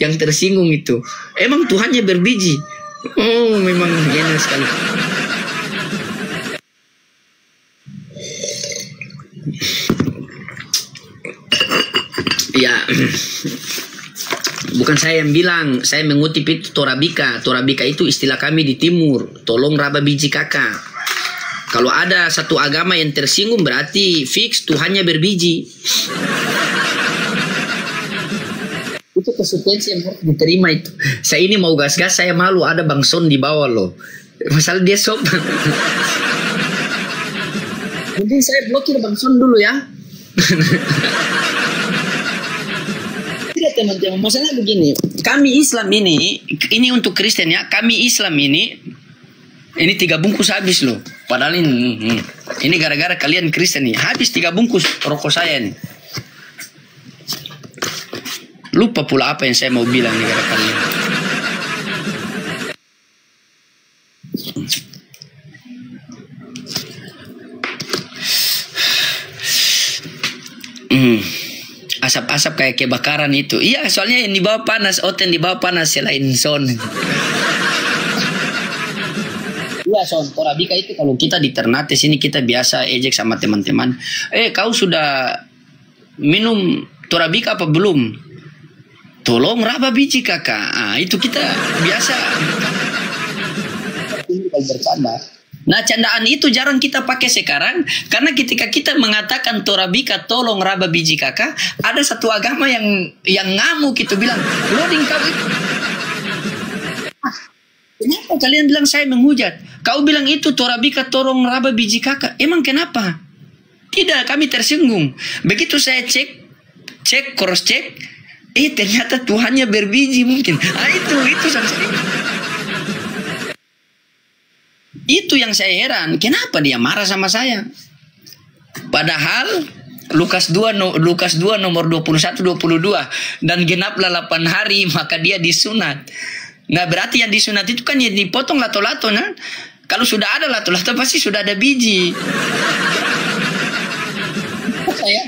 yang tersinggung itu. Emang Tuhannya berbiji? Oh memang enak sekali. Ya. Bukan saya yang bilang, saya mengutip itu Torabika. Torabika itu istilah kami di timur. Tolong raba biji kakak. Kalau ada satu agama yang tersinggung berarti fix Tuhannya berbiji. Itu konsekuensi yang harus diterima itu. Saya ini mau gas-gas, saya malu ada Bang Son di bawah loh. Masalah dia sopan. Mungkin saya blokir Bang Son dulu ya. Tidak teman-teman, masalah begini. Kami Islam ini untuk Kristen ya. Kami Islam ini 3 bungkus habis loh. Padahal ini gara-gara kalian Kristen nih. Habis 3 bungkus rokok saya nih. Lupa pula apa yang saya mau bilang negara kalian. Asap-asap kayak kebakaran itu. Iya, soalnya yang dibawa panas, Oten dibawa panas selain Son. Iya Son, Torabika itu kalau kita di Ternate sini kita biasa ejek sama teman-teman. Kau sudah minum Torabika apa belum? Tolong raba biji kakak. Itu kita biasa bercanda. Nah, candaan itu jarang kita pakai sekarang karena ketika kita mengatakan Torabika tolong raba biji kakak, ada satu agama yang ngamuk gitu bilang, loading kau itu. Kenapa kalian bilang saya menghujat? Kau bilang itu Torabika tolong raba biji kakak. Emang kenapa? Tidak, kami tersinggung. Begitu saya cek cross check, ternyata Tuhannya berbiji mungkin. Itu yang saya heran. Kenapa dia marah sama saya? Padahal Lukas 2 nomor 21-22 dan genaplah 8 hari maka dia disunat. Nah, berarti yang disunat itu kan yang dipotong lato-lato, nah. Kalau sudah ada lato-lato pasti sudah ada biji. Saya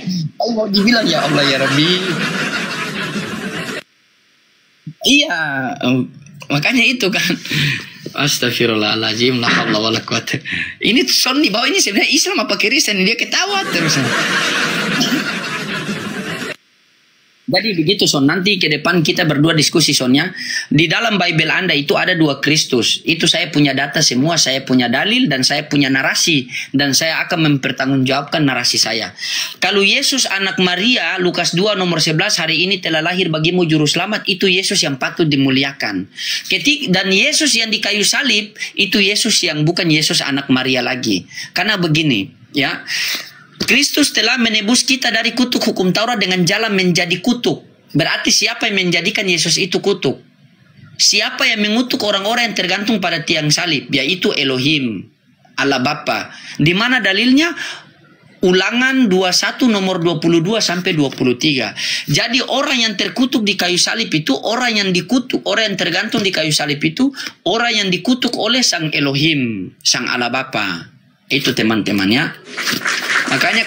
mau dibilang ya Allah ya Rabbi. Iya, makanya itu kan. Astagfirullahaladzim, la haula wala quwata. Ini Son di bawah ini sebenarnya Islam apa Kristen, dia ketawa terus. Jadi begitu Son, nanti ke depan kita berdua diskusi Sonnya. Di dalam Bible Anda itu ada 2 Kristus. Itu saya punya data semua, saya punya dalil dan saya punya narasi. Dan saya akan mempertanggungjawabkan narasi saya. Kalau Yesus anak Maria, Lukas 2 nomor 11, hari ini telah lahir bagimu juru selamat, itu Yesus yang patut dimuliakan. Dan Yesus yang di kayu salib, itu Yesus yang bukan Yesus anak Maria lagi. Karena begini, ya. Kristus telah menebus kita dari kutuk hukum Taurat dengan jalan menjadi kutuk. Berarti siapa yang menjadikan Yesus itu kutuk? Siapa yang mengutuk orang-orang yang tergantung pada tiang salib? Yaitu Elohim, Allah Bapa. Di mana dalilnya? Ulangan 21 nomor 22 sampai 23. Jadi orang yang terkutuk di kayu salib itu, orang yang dikutuk, orang yang tergantung di kayu salib itu, orang yang dikutuk oleh Sang Elohim, Sang Allah Bapa. Itu teman-temannya. Makanya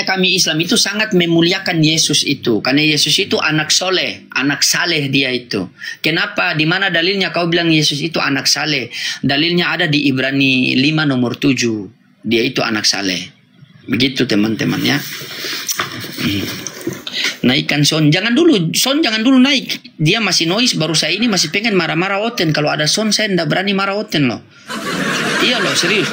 kami Islam itu sangat memuliakan Yesus itu. Karena Yesus itu anak soleh, anak saleh dia itu. Kenapa? Di mana dalilnya kau bilang Yesus itu anak saleh? Dalilnya ada di Ibrani 5 nomor 7. Dia itu anak saleh. Begitu teman-teman ya. Naikkan Son, jangan dulu naik. Dia masih noise, baru saya ini masih pengen marah-marah Oten. Kalau ada Son saya tidak berani marah Oten loh. Iya loh, serius.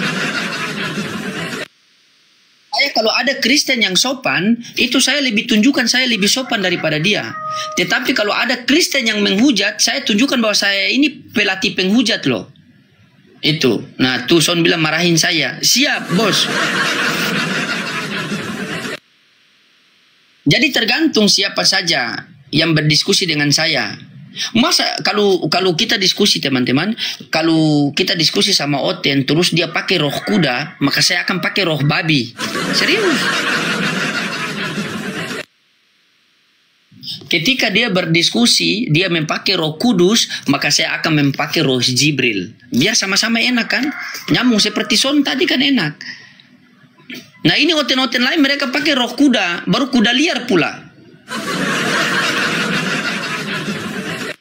Kalau ada Kristen yang sopan, itu saya lebih tunjukkan saya lebih sopan daripada dia. Tetapi kalau ada Kristen yang menghujat, saya tunjukkan bahwa saya ini pelatih penghujat loh. Itu. Nah, tuh Son bilang marahin saya. Siap, bos. Jadi tergantung siapa saja yang berdiskusi dengan saya. Masa kalau kita diskusi teman-teman, kalau kita diskusi sama Oten terus dia pakai roh kuda, maka saya akan pakai roh babi. Serius. Ketika dia berdiskusi, dia memakai roh kudus, maka saya akan memakai roh Jibril. Biar sama-sama enak kan? Nyambung seperti Son tadi kan enak. Nah ini Oten-Oten lain mereka pakai roh kuda, baru kuda liar pula.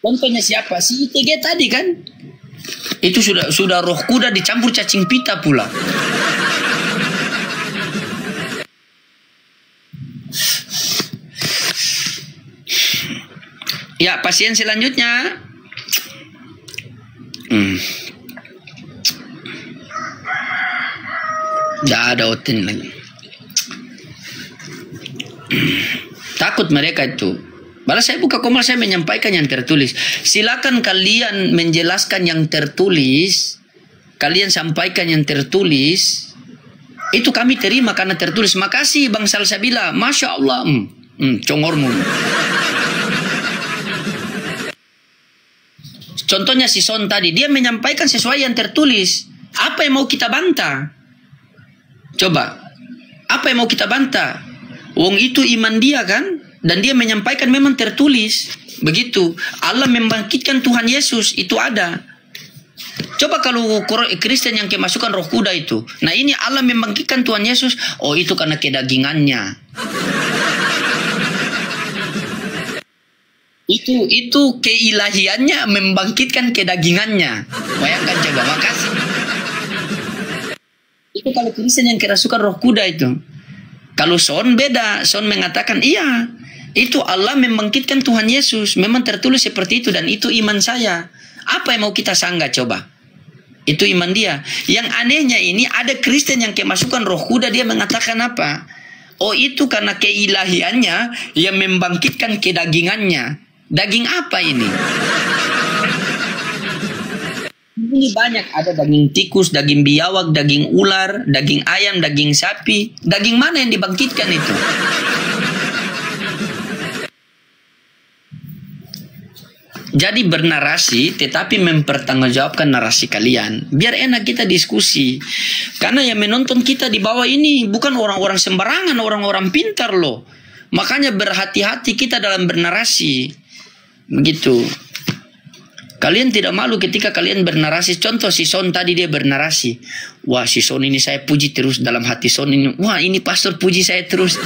Contohnya siapa? Si ITG tadi kan? Itu sudah roh kuda dicampur cacing pita pula. Ya, pasien selanjutnya. Tidak ada oten lagi. Takut mereka itu. Balas saya buka komal, saya menyampaikan yang tertulis. Silakan kalian menjelaskan yang tertulis. Kalian sampaikan yang tertulis. Itu kami terima karena tertulis. Makasih Bang Salsabila. Masya Allah. Congormu. Contohnya si Son tadi. Dia menyampaikan sesuai yang tertulis. Apa yang mau kita bantah? Coba. Apa yang mau kita bantah? Wong itu iman dia kan? Dan dia menyampaikan memang tertulis. Begitu. Allah membangkitkan Tuhan Yesus. Itu ada. Coba kalau Kristen yang kemasukan roh kuda itu. Nah ini Allah membangkitkan Tuhan Yesus. Oh itu karena kedagingannya. Itu keilahiannya membangkitkan kedagingannya. Bayangkan coba. Makasih. Itu kalau Kristen yang kerasukan roh kuda itu. Kalau Son beda. Son mengatakan iya. Itu Allah membangkitkan Tuhan Yesus. Memang tertulis seperti itu. Dan itu iman saya. Apa yang mau kita sanggah coba? Itu iman dia. Yang anehnya ini ada Kristen yang kemasukan roh kuda. Dia mengatakan apa? Oh itu karena keilahiannya yang membangkitkan kedagingannya. Daging apa ini? Ini banyak. Ada daging tikus, daging biawak, daging ular, daging ayam, daging sapi. Daging mana yang dibangkitkan itu? Jadi bernarasi tetapi mempertanggungjawabkan narasi kalian. Biar enak kita diskusi. Karena yang menonton kita di bawah ini bukan orang-orang sembarangan, orang-orang pintar loh. Makanya berhati-hati kita dalam bernarasi. Begitu. Kalian tidak malu ketika kalian bernarasi. Contoh si Son tadi dia bernarasi. Wah si Son ini saya puji terus dalam hati Son ini. Wah ini pastor puji saya terus.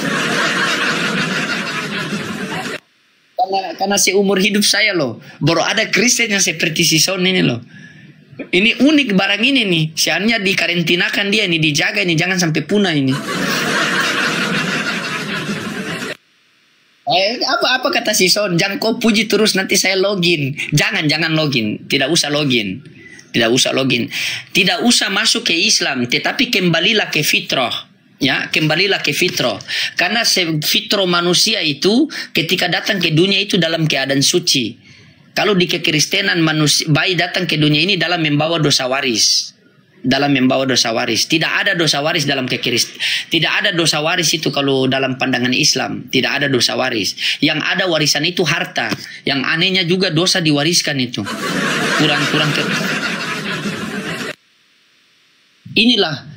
Karena seumur hidup saya loh. Baru ada Kristen yang seperti si Son ini loh. Ini unik barang ini nih. Siannya dikarantinakan dia ini. Dijaga ini. Jangan sampai punah ini. Apa kata si Son? Jangan kau puji terus nanti saya login. Jangan login. Tidak usah login. Tidak usah masuk ke Islam. Tetapi kembalilah ke fitrah. Ya, kembalilah ke fitrah. Karena fitrah manusia itu ketika datang ke dunia itu dalam keadaan suci. Kalau di kekristenan manusia bayi datang ke dunia ini dalam membawa dosa waris. Tidak ada dosa waris dalam kekristenan. Tidak ada dosa waris itu kalau dalam pandangan Islam. Tidak ada dosa waris. Yang ada warisan itu harta. Yang anehnya juga dosa diwariskan itu. Kurang. Inilah.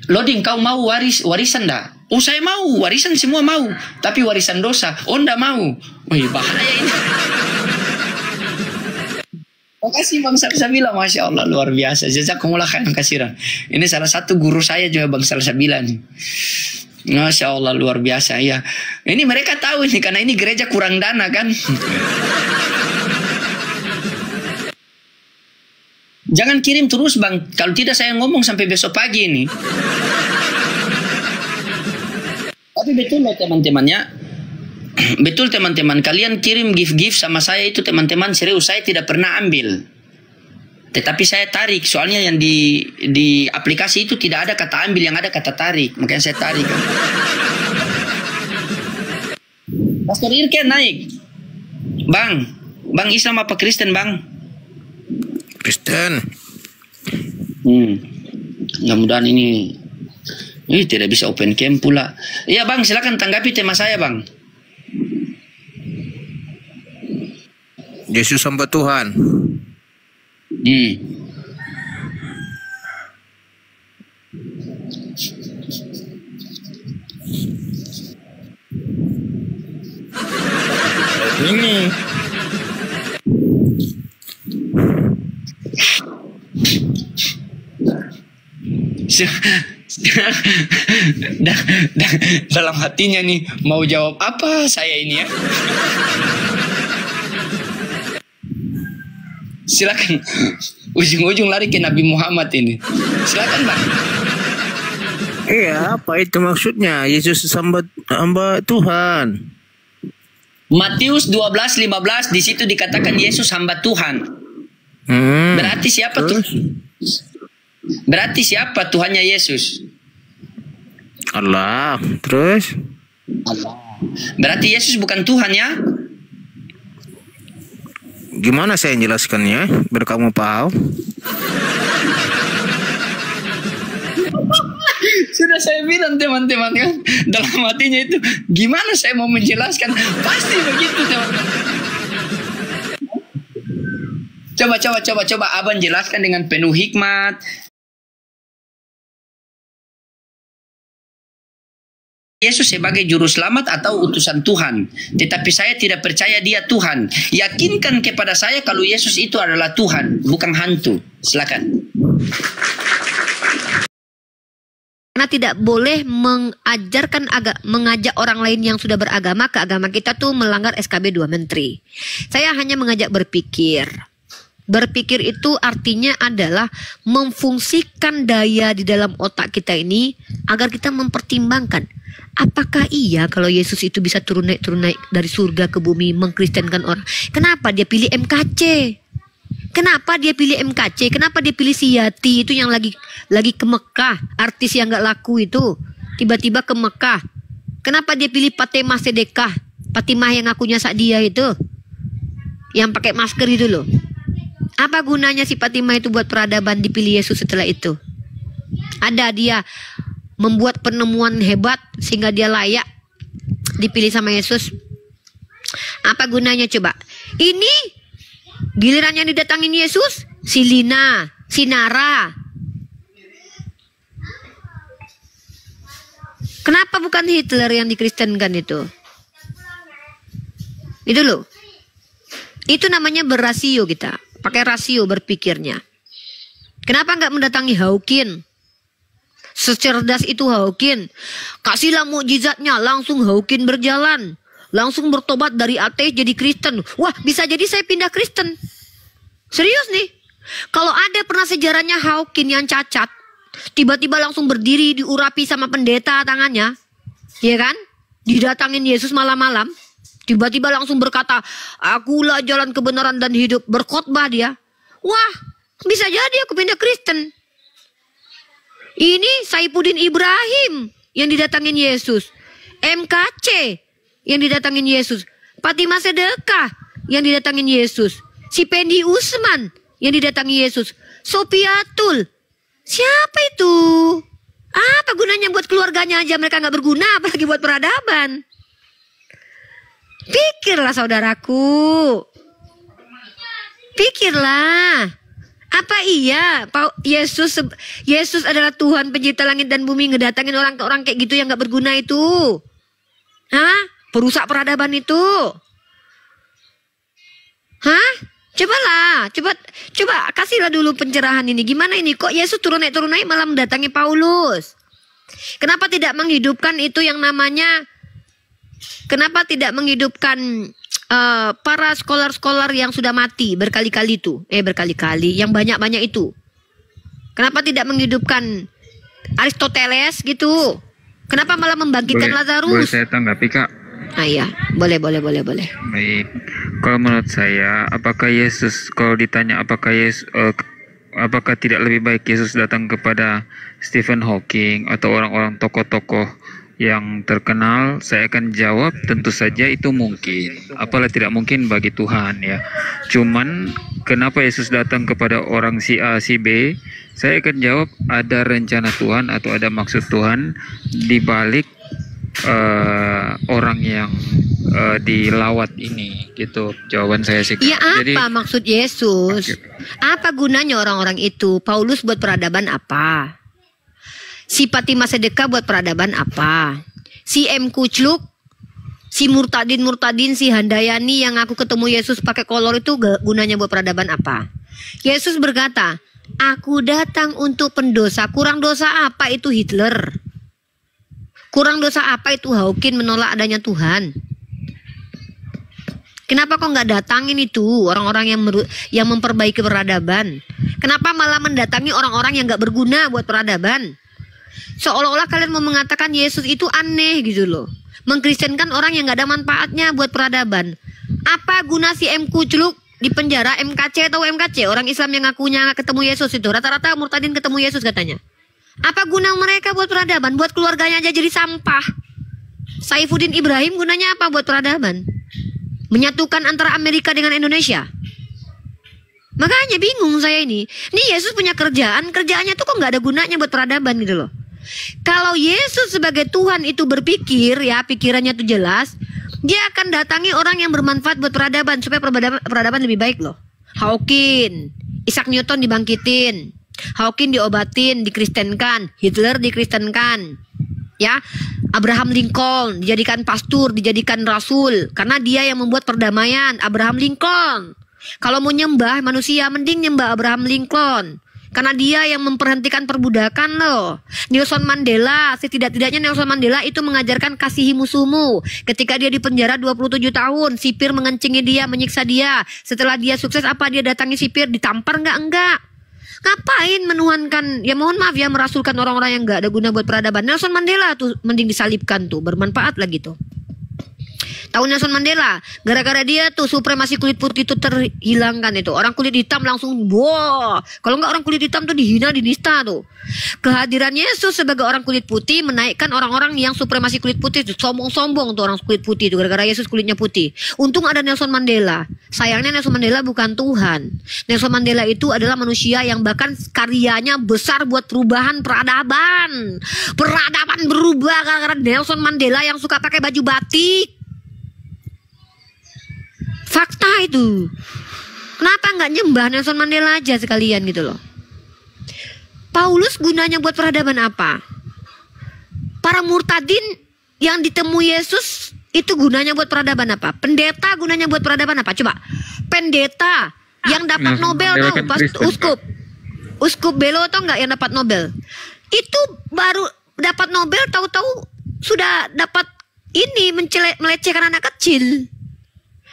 Loading, kau mau warisan enggak? Oh saya mau, warisan semua mau. Tapi warisan dosa, oh enggak mau. Wih bahaya ini. Makasih Bang Salsabila, Masya Allah luar biasa. Jazakumullah khairan katsiran. Ini salah satu guru saya juga Bang Salsabila nih. Masya Allah luar biasa ya. Ini mereka tahu ini karena ini gereja kurang dana kan. Jangan kirim terus Bang. Kalau tidak saya ngomong sampai besok pagi ini. Tapi betul loh teman-temannya. Betul teman-teman. Kalian kirim gift-gift sama saya itu teman-teman serius. Saya tidak pernah ambil. Tetapi saya tarik. Soalnya yang di aplikasi itu tidak ada kata ambil. Yang ada kata tarik. Makanya saya tarik. Pastor Irke naik. Bang Islam apa Kristen Bang? Kristen. Mudah-mudahan ini tidak bisa open camp pula. Iya Bang, silakan tanggapi tema saya Bang. Yesus hamba Tuhan. Ini dalam hatinya nih mau jawab apa saya ini ya. Silakan. Ujung-ujung lari ke Nabi Muhammad ini. Silakan Bang. Iya, apa itu maksudnya? Yesus hamba Tuhan. Matius 12:15 di situ dikatakan Yesus hamba Tuhan. Berarti siapa tuh? Berarti siapa Tuhannya Yesus? Allah. Terus? Allah. Berarti Yesus bukan Tuhan ya? Gimana saya menjelaskannya? Biar kamu paham. Sudah saya bilang teman-teman kan, dalam hatinya itu gimana saya mau menjelaskan, pasti begitu teman-teman. Coba abang jelaskan dengan penuh hikmat. Yesus sebagai juru selamat atau utusan Tuhan, tetapi saya tidak percaya dia Tuhan. Yakinkan kepada saya kalau Yesus itu adalah Tuhan, bukan hantu. Silakan. Karena tidak boleh mengajak orang lain yang sudah beragama ke agama kita tuh melanggar SKB 2 Menteri. Saya hanya mengajak berpikir. Berpikir itu artinya adalah memfungsikan daya di dalam otak kita ini agar kita mempertimbangkan. Apakah iya kalau Yesus itu bisa turun naik dari surga ke bumi mengkristenkan orang? Kenapa dia pilih MKC? Kenapa dia pilih MKC? Kenapa dia pilih si Yati itu yang lagi ke Mekah, artis yang gak laku itu tiba-tiba ke Mekah? Kenapa dia pilih Fatimah Sedekah, Fatimah yang ngakunya sak dia itu, yang pakai masker itu loh? Apa gunanya si Fatimah itu buat peradaban dipilih Yesus setelah itu? Ada dia membuat penemuan hebat sehingga dia layak dipilih sama Yesus. Apa gunanya coba? Ini gilirannya didatangin Yesus, si Lina, si Nara. Kenapa bukan Hitler yang dikristenkan itu? Itu loh. Itu namanya berrasio kita. Pakai rasio berpikirnya. Kenapa nggak mendatangi Hawking? Secerdas itu Hawking. Kasihlah mukjizatnya, langsung Hawking berjalan. Langsung bertobat dari ateis jadi Kristen. Wah, bisa jadi saya pindah Kristen. Serius nih. Kalau ada pernah sejarahnya Hawking yang cacat, tiba-tiba langsung berdiri diurapi sama pendeta tangannya. Ya kan? Didatangin Yesus malam-malam. Tiba-tiba langsung berkata, akulah jalan kebenaran dan hidup. Berkhotbah dia. Wah, bisa jadi aku pindah Kristen. Ini Saifuddin Ibrahim yang didatangin Yesus. MKC yang didatangin Yesus. Fatimah Sedekah yang didatangin Yesus. Si Pendi Usman yang didatangi Yesus. Sopiatul. Siapa itu? Apa gunanya buat keluarganya aja mereka nggak berguna, apalagi buat peradaban. Pikirlah saudaraku. Pikirlah. Apa iya Yesus adalah Tuhan pencipta langit dan bumi ngedatangin orang-orang kayak gitu yang gak berguna itu? Hah? Perusak peradaban itu? Hah? Coba kasihlah dulu pencerahan ini. Gimana ini? Kok Yesus turun naik malah mendatangi Paulus? Kenapa tidak menghidupkan itu yang namanya? Kenapa tidak menghidupkan para scholar-scholar yang sudah mati berkali-kali itu? Berkali-kali, yang banyak-banyak itu. Kenapa tidak menghidupkan Aristoteles gitu? Kenapa malah membangkitkan Lazarus? Boleh saya tanggapi, Kak? Iya, boleh. Baik, kalau menurut saya, kalau ditanya apakah tidak lebih baik Yesus datang kepada Stephen Hawking atau orang-orang tokoh-tokoh yang terkenal, saya akan jawab tentu saja itu mungkin. Apalah tidak mungkin bagi Tuhan ya. Cuman kenapa Yesus datang kepada orang si A, si B? Saya akan jawab ada rencana Tuhan atau ada maksud Tuhan di balik orang yang dilawat ini, gitu. Jawaban saya sih. Ya apa maksud Yesus? Apa gunanya orang-orang itu? Paulus buat peradaban apa? Si Fatimah Sedekah buat peradaban apa? Si M. Kucluk, si Murtadin, si Handayani yang aku ketemu Yesus pakai kolor itu gunanya buat peradaban apa? Yesus berkata, aku datang untuk pendosa. Kurang dosa apa itu Hitler? Kurang dosa apa itu Hawking menolak adanya Tuhan? Kenapa kok nggak datangin itu orang-orang yang memperbaiki peradaban? Kenapa malah mendatangi orang-orang yang nggak berguna buat peradaban? Seolah-olah kalian mau mengatakan Yesus itu aneh gitu loh. mengkristenkan orang yang nggak ada manfaatnya buat peradaban. Apa guna si M. Kucluk di penjara? MKC atau MKC? Orang Islam yang ngakunya ketemu Yesus itu. Rata-rata murtadin ketemu Yesus katanya. Apa guna mereka buat peradaban? Buat keluarganya aja jadi sampah. Saifuddin Ibrahim gunanya apa buat peradaban? Menyatukan antara Amerika dengan Indonesia. Makanya bingung saya ini. Nih Yesus punya kerjaannya tuh kok nggak ada gunanya buat peradaban gitu loh. Kalau Yesus sebagai Tuhan itu berpikir, ya pikirannya tuh jelas, dia akan datangi orang yang bermanfaat buat peradaban supaya peradaban lebih baik loh. Hawking, Isaac Newton dibangkitin, Hawking diobatin, dikristenkan, Hitler dikristenkan, ya. Abraham Lincoln dijadikan pastor, dijadikan rasul karena dia yang membuat perdamaian. Abraham Lincoln. Kalau mau nyembah manusia, mending nyembah Abraham Lincoln. Karena dia yang memperhentikan perbudakan loh. Nelson Mandela, setidak-tidaknya Nelson Mandela itu mengajarkan kasihi musuhmu. Ketika dia di penjara 27 tahun, sipir mengencingi dia, menyiksa dia. Setelah dia sukses, apa dia datangi sipir, ditampar enggak? Ngapain menuhankan, ya mohon maaf ya, merasulkan orang-orang yang enggak ada guna buat peradaban. Nelson Mandela tuh mending disalibkan tuh, bermanfaat lagi tuh. Tahu Nelson Mandela, gara-gara dia tuh supremasi kulit putih itu terhilangkan itu. Orang kulit hitam langsung, wah, kalau nggak orang kulit hitam tuh dihina, dinista tuh. Kehadiran Yesus sebagai orang kulit putih menaikkan orang-orang yang supremasi kulit putih itu. Sombong-sombong tuh orang kulit putih itu, gara-gara Yesus kulitnya putih. Untung ada Nelson Mandela. Sayangnya Nelson Mandela bukan Tuhan. Nelson Mandela itu adalah manusia yang bahkan karyanya besar buat perubahan peradaban. Peradaban berubah gara-gara Nelson Mandela yang suka pakai baju batik. Fakta itu. Kenapa nggak nyembah Nelson Mandela aja sekalian gitu loh. Paulus gunanya buat peradaban apa? Para murtadin yang ditemui Yesus itu gunanya buat peradaban apa? Pendeta gunanya buat peradaban apa? Coba. Pendeta yang dapat Nobel tuh pas Uskup Belo tau nggak yang dapat Nobel? Itu baru dapat Nobel tahu-tahu sudah dapat ini melecehkan anak kecil.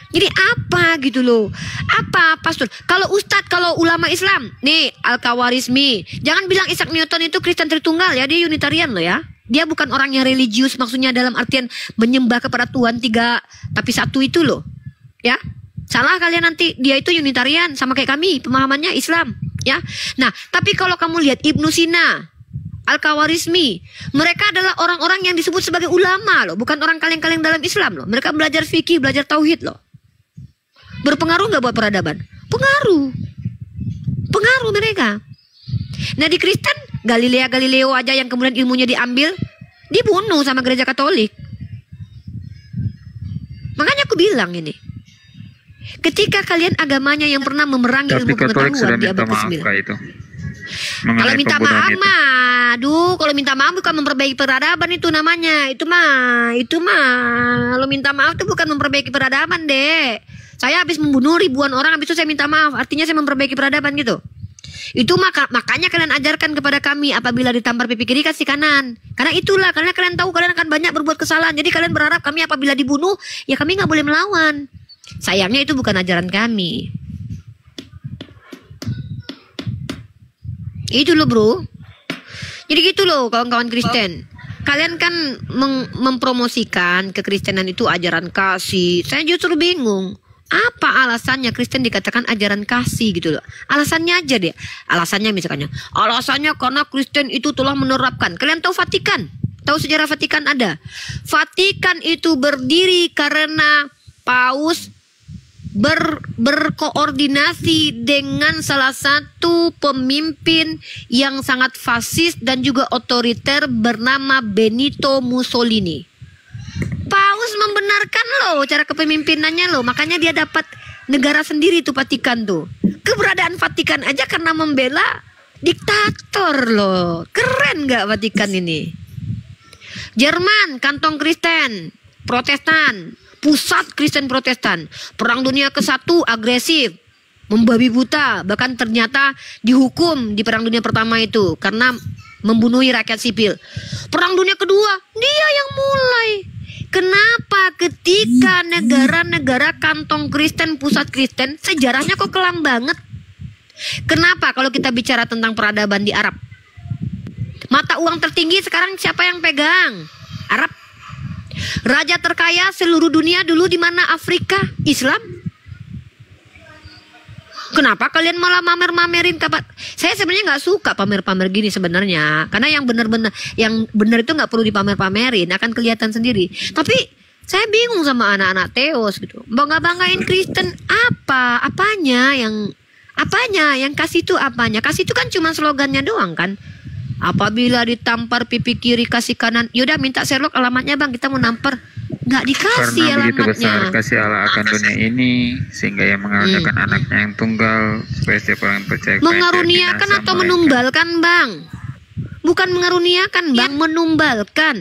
Jadi apa gitu loh? Apa pastor? Kalau ustadz, kalau ulama Islam, nih Al-Khawarizmi, jangan bilang Isaac Newton itu Kristen Tritunggal ya, dia Unitarian loh ya. Dia bukan orang yang religius, maksudnya dalam artian menyembah kepada Tuhan tiga tapi satu itu loh. Ya. Salah kalian nanti, dia itu Unitarian sama kayak kami, pemahamannya Islam, ya. Nah, tapi kalau kamu lihat Ibnu Sina, Al-Khawarizmi, mereka adalah orang-orang yang disebut sebagai ulama loh, bukan orang kaleng-kaleng dalam Islam loh. Mereka belajar fikih, belajar tauhid loh. Berpengaruh nggak buat peradaban? Pengaruh mereka. Nah di Kristen, Galileo aja yang kemudian ilmunya diambil, dibunuh sama gereja Katolik. Makanya aku bilang ini, ketika kalian agamanya yang pernah memerangi ilmu pengetahuan di abad ke-9. Kalau minta maaf mah, kalau minta maaf bukan memperbaiki peradaban itu namanya. Itu mah, kalau minta maaf itu bukan memperbaiki peradaban, Dek. Saya habis membunuh ribuan orang, habis itu saya minta maaf. Artinya saya memperbaiki peradaban gitu. Itu makanya kalian ajarkan kepada kami, apabila ditampar pipi kiri kasih kanan. Karena itulah, karena kalian tahu kalian akan banyak berbuat kesalahan. Jadi kalian berharap kami apabila dibunuh, ya kami nggak boleh melawan. Sayangnya itu bukan ajaran kami. Itu loh bro. Jadi gitu loh kawan-kawan Kristen. Kalian kan mempromosikan kekristenan itu ajaran kasih. Saya justru bingung. Apa alasannya Kristen dikatakan ajaran kasih gitu loh? Alasannya aja deh. Alasannya misalnya, alasannya karena Kristen itu telah menerapkan. Kalian tahu Vatikan? Tahu sejarah Vatikan ada? Vatikan itu berdiri karena Paus berkoordinasi dengan salah satu pemimpin yang sangat fasis dan juga otoriter bernama Benito Mussolini. Paus membenarkan loh cara kepemimpinannya loh, makanya dia dapat negara sendiri tuh Vatikan tuh. Keberadaan Vatikan aja karena membela diktator loh. Keren nggak Vatikan ini? Jerman, kantong Kristen, Protestan, pusat Kristen Protestan. Perang Dunia ke-1 agresif, membabi buta, bahkan ternyata dihukum di Perang Dunia Pertama itu karena membunuh rakyat sipil. Perang Dunia Kedua dia yang mulai. Kenapa ketika negara-negara kantong Kristen, pusat Kristen, sejarahnya kok kelam banget? Kenapa kalau kita bicara tentang peradaban di Arab? Mata uang tertinggi sekarang siapa yang pegang? Arab. Raja terkaya seluruh dunia dulu di mana? Afrika, Islam. Kenapa kalian malah mamer-mamerin kabar? Saya sebenarnya nggak suka pamer-pamer gini sebenarnya, karena yang benar itu nggak perlu dipamer-pamerin, akan kelihatan sendiri. Tapi saya bingung sama anak-anak teos gitu, bangga-banggain Kristen apanya yang kasih itu apanya? Kasih itu kan cuma slogannya doang kan? Apabila ditampar pipi kiri kasih kanan, yaudah minta Sherlock alamatnya bang, kita mau nampar. Nggak dikasih karena begitu alamatnya. besar kasih Allah akan dunia ini sehingga ia mengaruniakan anaknya yang tunggal supaya setiap orang yang percaya mengaruniakan atau menumbalkan bang? Bukan mengaruniakan bang, menumbalkan.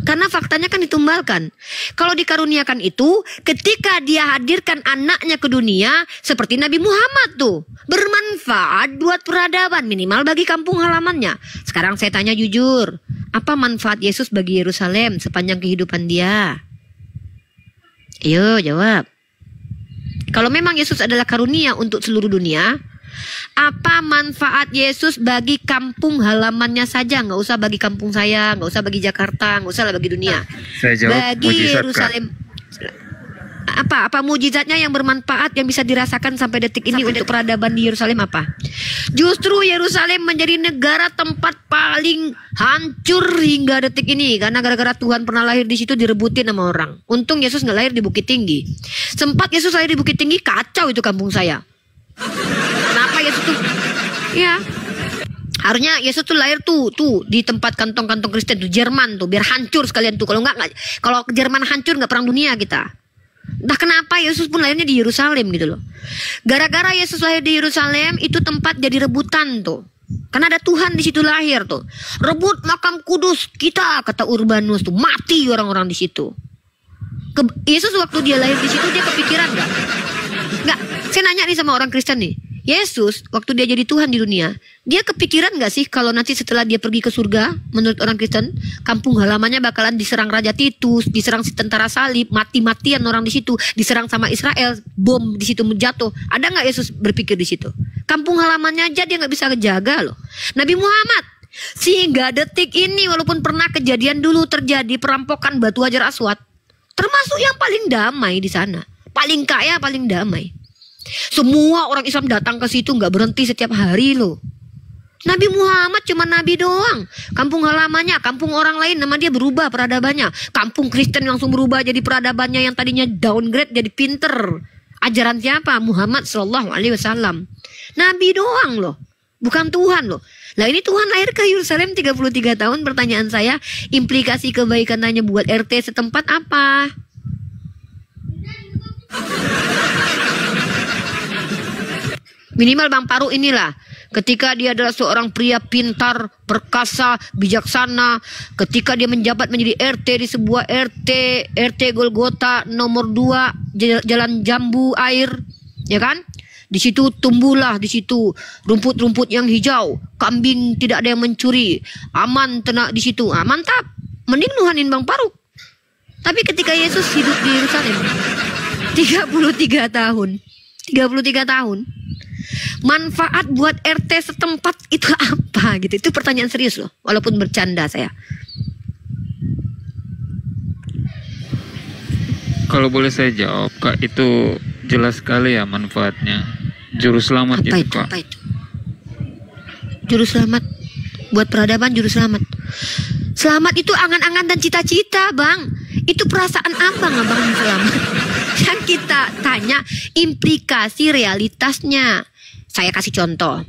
Karena faktanya kan ditumbalkan. Kalau dikaruniakan itu ketika dia hadirkan anaknya ke dunia seperti Nabi Muhammad tuh, bermanfaat buat peradaban minimal bagi kampung halamannya. Sekarang saya tanya jujur, apa manfaat Yesus bagi Yerusalem sepanjang kehidupan dia? Ayo jawab. Kalau memang Yesus adalah karunia untuk seluruh dunia, apa manfaat Yesus bagi kampung halamannya saja? Nggak usah bagi kampung saya, nggak usah bagi Jakarta, nggak usah lah bagi dunia. Saya jawab bagi mujizat, Yerusalem. Apa mujizatnya yang bermanfaat yang bisa dirasakan sampai detik ini untuk peradaban di Yerusalem apa? Justru Yerusalem menjadi negara tempat paling hancur hingga detik ini karena gara-gara Tuhan pernah lahir di situ direbutin sama orang. Untung Yesus nggak lahir di Bukit Tinggi. Sempat Yesus lahir di Bukit Tinggi, kacau itu kampung saya. Kenapa Yesus tuh? Ya. Harusnya Yesus tuh lahir tuh di tempat kantong-kantong Kristen tuh, Jerman tuh, biar hancur sekalian tuh. Kalau kalau Jerman hancur nggak perang dunia kita. Nah kenapa Yesus pun lahirnya di Yerusalem gitu loh. Gara-gara Yesus lahir di Yerusalem itu tempat jadi rebutan tuh. Karena ada Tuhan di situ lahir tuh. Rebut makam kudus kita, kata Urbanus tuh, mati orang-orang di situ. Yesus waktu dia lahir di situ dia kepikiran nggak? Nggak. Saya nanya nih sama orang Kristen nih. Yesus waktu dia jadi Tuhan di dunia, dia kepikiran gak sih kalau nanti setelah dia pergi ke surga, menurut orang Kristen, kampung halamannya bakalan diserang Raja Titus, diserang si tentara salib, mati-matian orang di situ, diserang sama Israel, bom di situ menjatuh. Ada nggak Yesus berpikir di situ? Kampung halamannya aja dia nggak bisa kejaga loh. Nabi Muhammad sehingga detik ini walaupun pernah kejadian dulu terjadi perampokan Batu Hajar Aswad, termasuk yang paling damai di sana, paling kaya, paling damai. Semua orang Islam datang ke situ nggak berhenti setiap hari loh. Nabi Muhammad cuma nabi doang. Kampung halamannya, kampung orang lain nama dia berubah peradabannya. Kampung Kristen langsung berubah jadi peradabannya yang tadinya downgrade jadi pinter. Ajaran siapa? Muhammad Shallallahu Alaihi Wasallam. Nabi doang loh, bukan Tuhan loh. Lah ini Tuhan lahir ke Yerusalem 33 tahun. Pertanyaan saya, implikasi kebaikannya buat RT setempat apa? Minimal Bang Paru inilah, ketika dia adalah seorang pria pintar, perkasa, bijaksana, ketika dia menjabat menjadi RT di sebuah RT Golgota nomor 2 Jalan Jambu Air, ya kan? Di situ tumbuhlah di situ rumput-rumput yang hijau, kambing tidak ada yang mencuri, aman tenang di situ. Ah, mantap. Mending nuhanin Bang Paru. Tapi ketika Yesus hidup di Yerusalem 33 tahun. Manfaat buat RT setempat itu apa gitu? Itu pertanyaan serius loh, walaupun bercanda saya. Kalau boleh saya jawab, Kak, itu jelas sekali ya manfaatnya. Juru selamat apa itu, Kak. Apa itu? Juru selamat buat peradaban, juru selamat. Selamat itu angan-angan dan cita-cita, Bang. Itu perasaan abang selamat. Yang kita tanya implikasi realitasnya. Saya kasih contoh.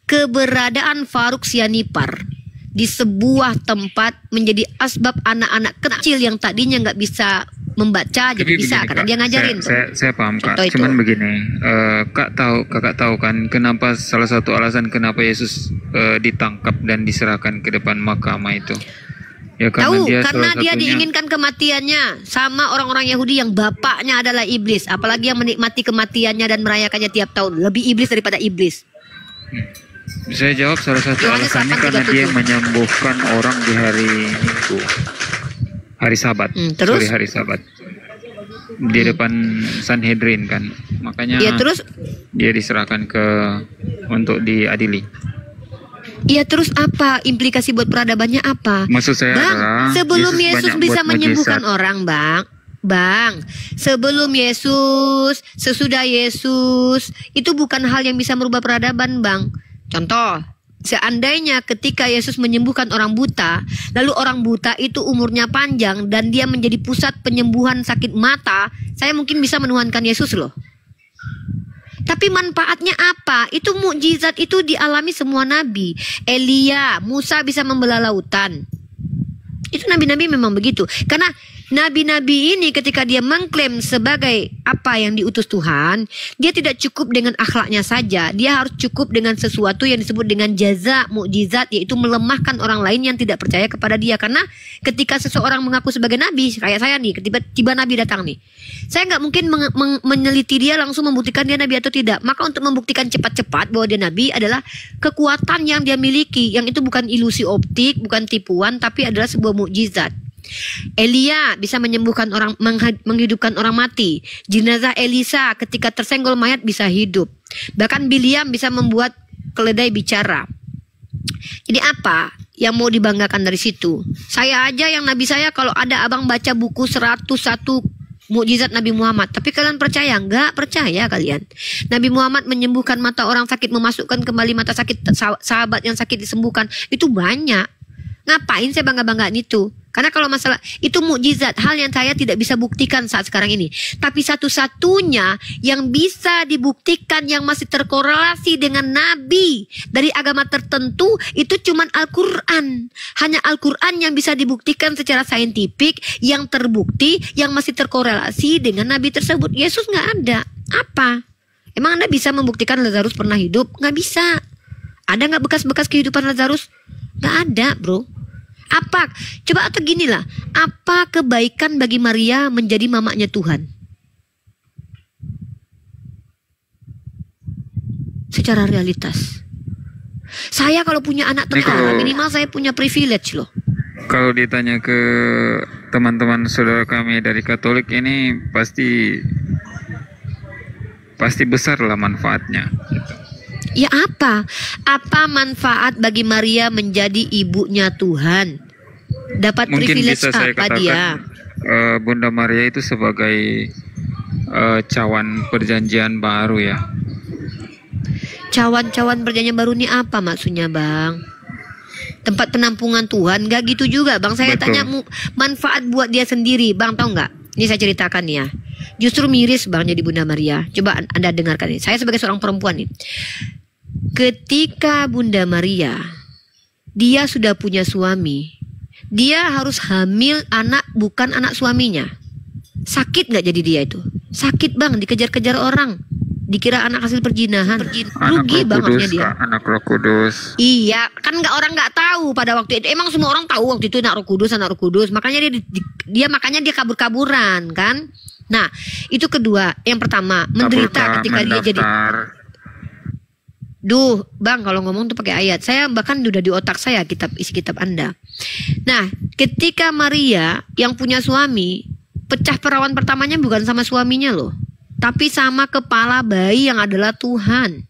Keberadaan Faruk Sianipar di sebuah tempat menjadi asbab anak-anak kecil yang tadinya nggak bisa membaca jadi Tapi bisa begini, karena Kak, dia ngajarin. saya paham, Kak. Contoh Cuman itu. begini, kakak tahu kan kenapa salah satu alasan kenapa Yesus ditangkap dan diserahkan ke depan mahkamah itu? Ya karena Tahu, dia karena salah dia satunya- diinginkan kematiannya sama orang-orang Yahudi yang bapaknya adalah iblis, apalagi yang menikmati kematiannya dan merayakannya tiap tahun, lebih iblis daripada iblis. Saya jawab salah satu Yohanes alasannya 8:37. karena dia menyembuhkan orang di hari Minggu, hari Sabat, terus? sorry hari Sabat, di depan Sanhedrin kan, makanya Ya, terus? dia diserahkan untuk diadili. Ya terus apa implikasi buat peradabannya apa? Maksud saya Bang, adalah sebelum Yesus banyak bisa buat menyembuhkan mujizat. orang, Bang, sebelum Yesus, sesudah Yesus, itu bukan hal yang bisa merubah peradaban, Bang. Contoh, seandainya ketika Yesus menyembuhkan orang buta, lalu orang buta itu umurnya panjang dan dia menjadi pusat penyembuhan sakit mata, saya mungkin bisa menuhankan Yesus loh. Tapi manfaatnya apa? Itu mukjizat itu dialami semua nabi. Elia, Musa bisa membelah lautan. Itu nabi-nabi memang begitu. Karena nabi-nabi ini ketika dia mengklaim sebagai apa yang diutus Tuhan, dia tidak cukup dengan akhlaknya saja. Dia harus cukup dengan sesuatu yang disebut dengan jaza, mukjizat, yaitu melemahkan orang lain yang tidak percaya kepada dia. Karena ketika seseorang mengaku sebagai nabi, kayak saya nih, tiba-tiba nabi datang nih, saya nggak mungkin meneliti dia langsung membuktikan dia nabi atau tidak. Maka untuk membuktikan cepat-cepat bahwa dia nabi adalah kekuatan yang dia miliki, yang itu bukan ilusi optik, bukan tipuan, tapi adalah sebuah mukjizat. Elia bisa menyembuhkan orang, menghidupkan orang mati. Jenazah Elisa ketika tersenggol mayat bisa hidup. Bahkan Biliam bisa membuat keledai bicara. Jadi apa yang mau dibanggakan dari situ? Saya aja yang nabi saya, kalau ada abang baca buku 101 mukjizat Nabi Muhammad, tapi kalian percaya? Enggak percaya kalian. Nabi Muhammad menyembuhkan mata orang sakit, memasukkan kembali mata sakit sahabat yang sakit disembuhkan. Itu banyak. Ngapain saya bangga-banggaan itu? Karena kalau masalah itu mukjizat, hal yang saya tidak bisa buktikan saat sekarang ini. Tapi satu-satunya yang bisa dibuktikan yang masih terkorelasi dengan nabi dari agama tertentu itu cuman Al-Quran. Hanya Al-Quran yang bisa dibuktikan secara saintifik, yang terbukti, yang masih terkorelasi dengan nabi tersebut. Yesus nggak ada. Apa? Emang Anda bisa membuktikan Lazarus pernah hidup? Nggak bisa. Ada nggak bekas-bekas kehidupan Lazarus? Nggak ada, bro. Apa? Coba atau gini lah, apa kebaikan bagi Maria menjadi mamanya Tuhan? Secara realitas. Saya kalau punya anak tentara, minimal saya punya privilege loh. Kalau ditanya ke teman-teman saudara kami dari Katolik ini pasti besar lah manfaatnya. Gitu. Ya apa? Apa manfaat bagi Maria menjadi ibunya Tuhan? Dapat Mungkin privilege bisa saya apa katakan, dia? Bunda Maria itu sebagai cawan perjanjian baru ya. Cawan-cawan perjanjian baru ini apa maksudnya, Bang? Tempat penampungan Tuhan? Gak gitu juga, Bang. Saya tanya manfaat buat dia sendiri, Bang, tahu nggak? Ini saya ceritakan ya. Justru miris, Bang, jadi Bunda Maria. Coba Anda dengarkan ini. Saya sebagai seorang perempuan nih. Ketika Bunda Maria, dia sudah punya suami, dia harus hamil anak bukan anak suaminya. Sakit nggak jadi dia itu? Sakit, Bang, dikejar-kejar orang, dikira anak hasil perjinahan. Rugi bangetnya dia. Anak Roh Kudus. Iya, kan orang nggak tahu pada waktu itu. Emang semua orang tahu waktu itu anak Roh Kudus. Makanya dia kabur-kaburan kan. Nah, itu kedua. Yang pertama, menderita ketika dia jadi. Duh, Bang, kalau ngomong tuh pakai ayat. Saya bahkan udah di otak saya isi kitab Anda. Nah, ketika Maria yang punya suami, pecah perawan pertamanya bukan sama suaminya loh, tapi sama kepala bayi yang adalah Tuhan.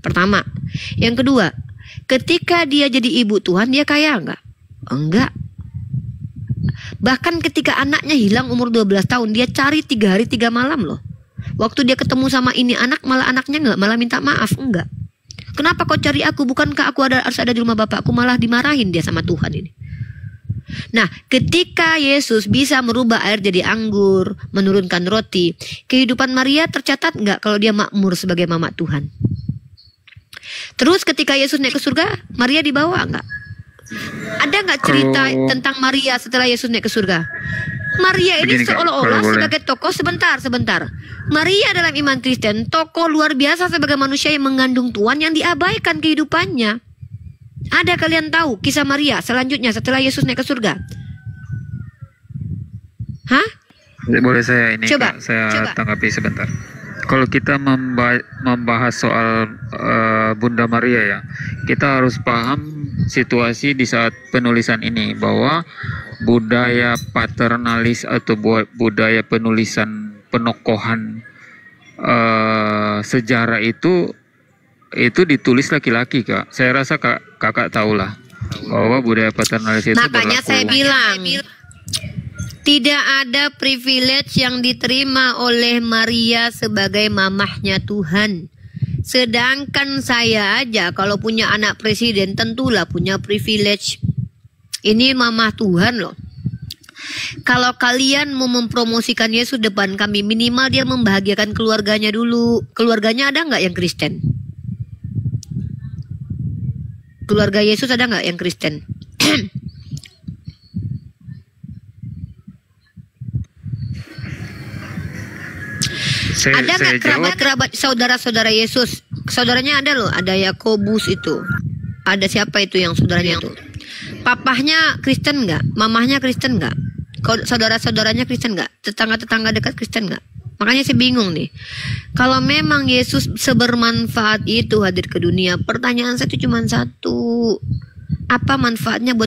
Pertama. Yang kedua, ketika dia jadi ibu Tuhan, dia kaya enggak? Enggak. Bahkan ketika anaknya hilang umur 12 tahun, dia cari 3 hari 3 malam loh. Waktu dia ketemu sama ini anak, malah anaknya enggak, malah minta maaf. Enggak. Kenapa kau cari aku? Bukankah aku harus ada di rumah bapakku? Malah dimarahin dia sama Tuhan ini. Nah, ketika Yesus bisa merubah air jadi anggur, menurunkan roti, kehidupan Maria tercatat enggak kalau dia makmur sebagai mama Tuhan? Terus ketika Yesus naik ke surga, Maria dibawa enggak? Ada nggak cerita tentang Maria setelah Yesus naik ke surga? Maria ini seolah-olah sebagai tokoh sebentar. Maria dalam iman Kristen tokoh luar biasa sebagai manusia yang mengandung Tuhan yang diabaikan kehidupannya. Ada kalian tahu kisah Maria selanjutnya setelah Yesus naik ke surga? Hah? Boleh saya ini coba. Tanggapi sebentar. Kalau kita membahas soal Bunda Maria ya, kita harus paham situasi di saat penulisan ini bahwa budaya paternalis atau budaya penulisan penokohan sejarah itu itu ditulis laki-laki, Kak. Saya rasa kakak tahulah bahwa budaya paternalis itu makanya berlaku. saya bilang tidak ada privilege yang diterima oleh Maria sebagai mamahnya Tuhan. Sedangkan saya aja kalau punya anak presiden tentulah punya privilege. Ini mamah Tuhan loh. Kalau kalian mau mempromosikan Yesus depan kami, minimal dia membahagiakan keluarganya dulu. Keluarganya ada nggak yang Kristen? Keluarga Yesus ada nggak yang Kristen? Ada nggak kerabat-kerabat saudara-saudara Yesus? Saudaranya ada loh, ada Yakobus itu. Ada siapa itu yang saudaranya itu? Papahnya Kristen nggak? Mamahnya Kristen nggak? Saudara-saudaranya Kristen nggak? Tetangga-tetangga dekat Kristen nggak? Makanya saya bingung nih. Kalau memang Yesus sebermanfaat itu hadir ke dunia, pertanyaan saya itu cuma satu. Apa manfaatnya buat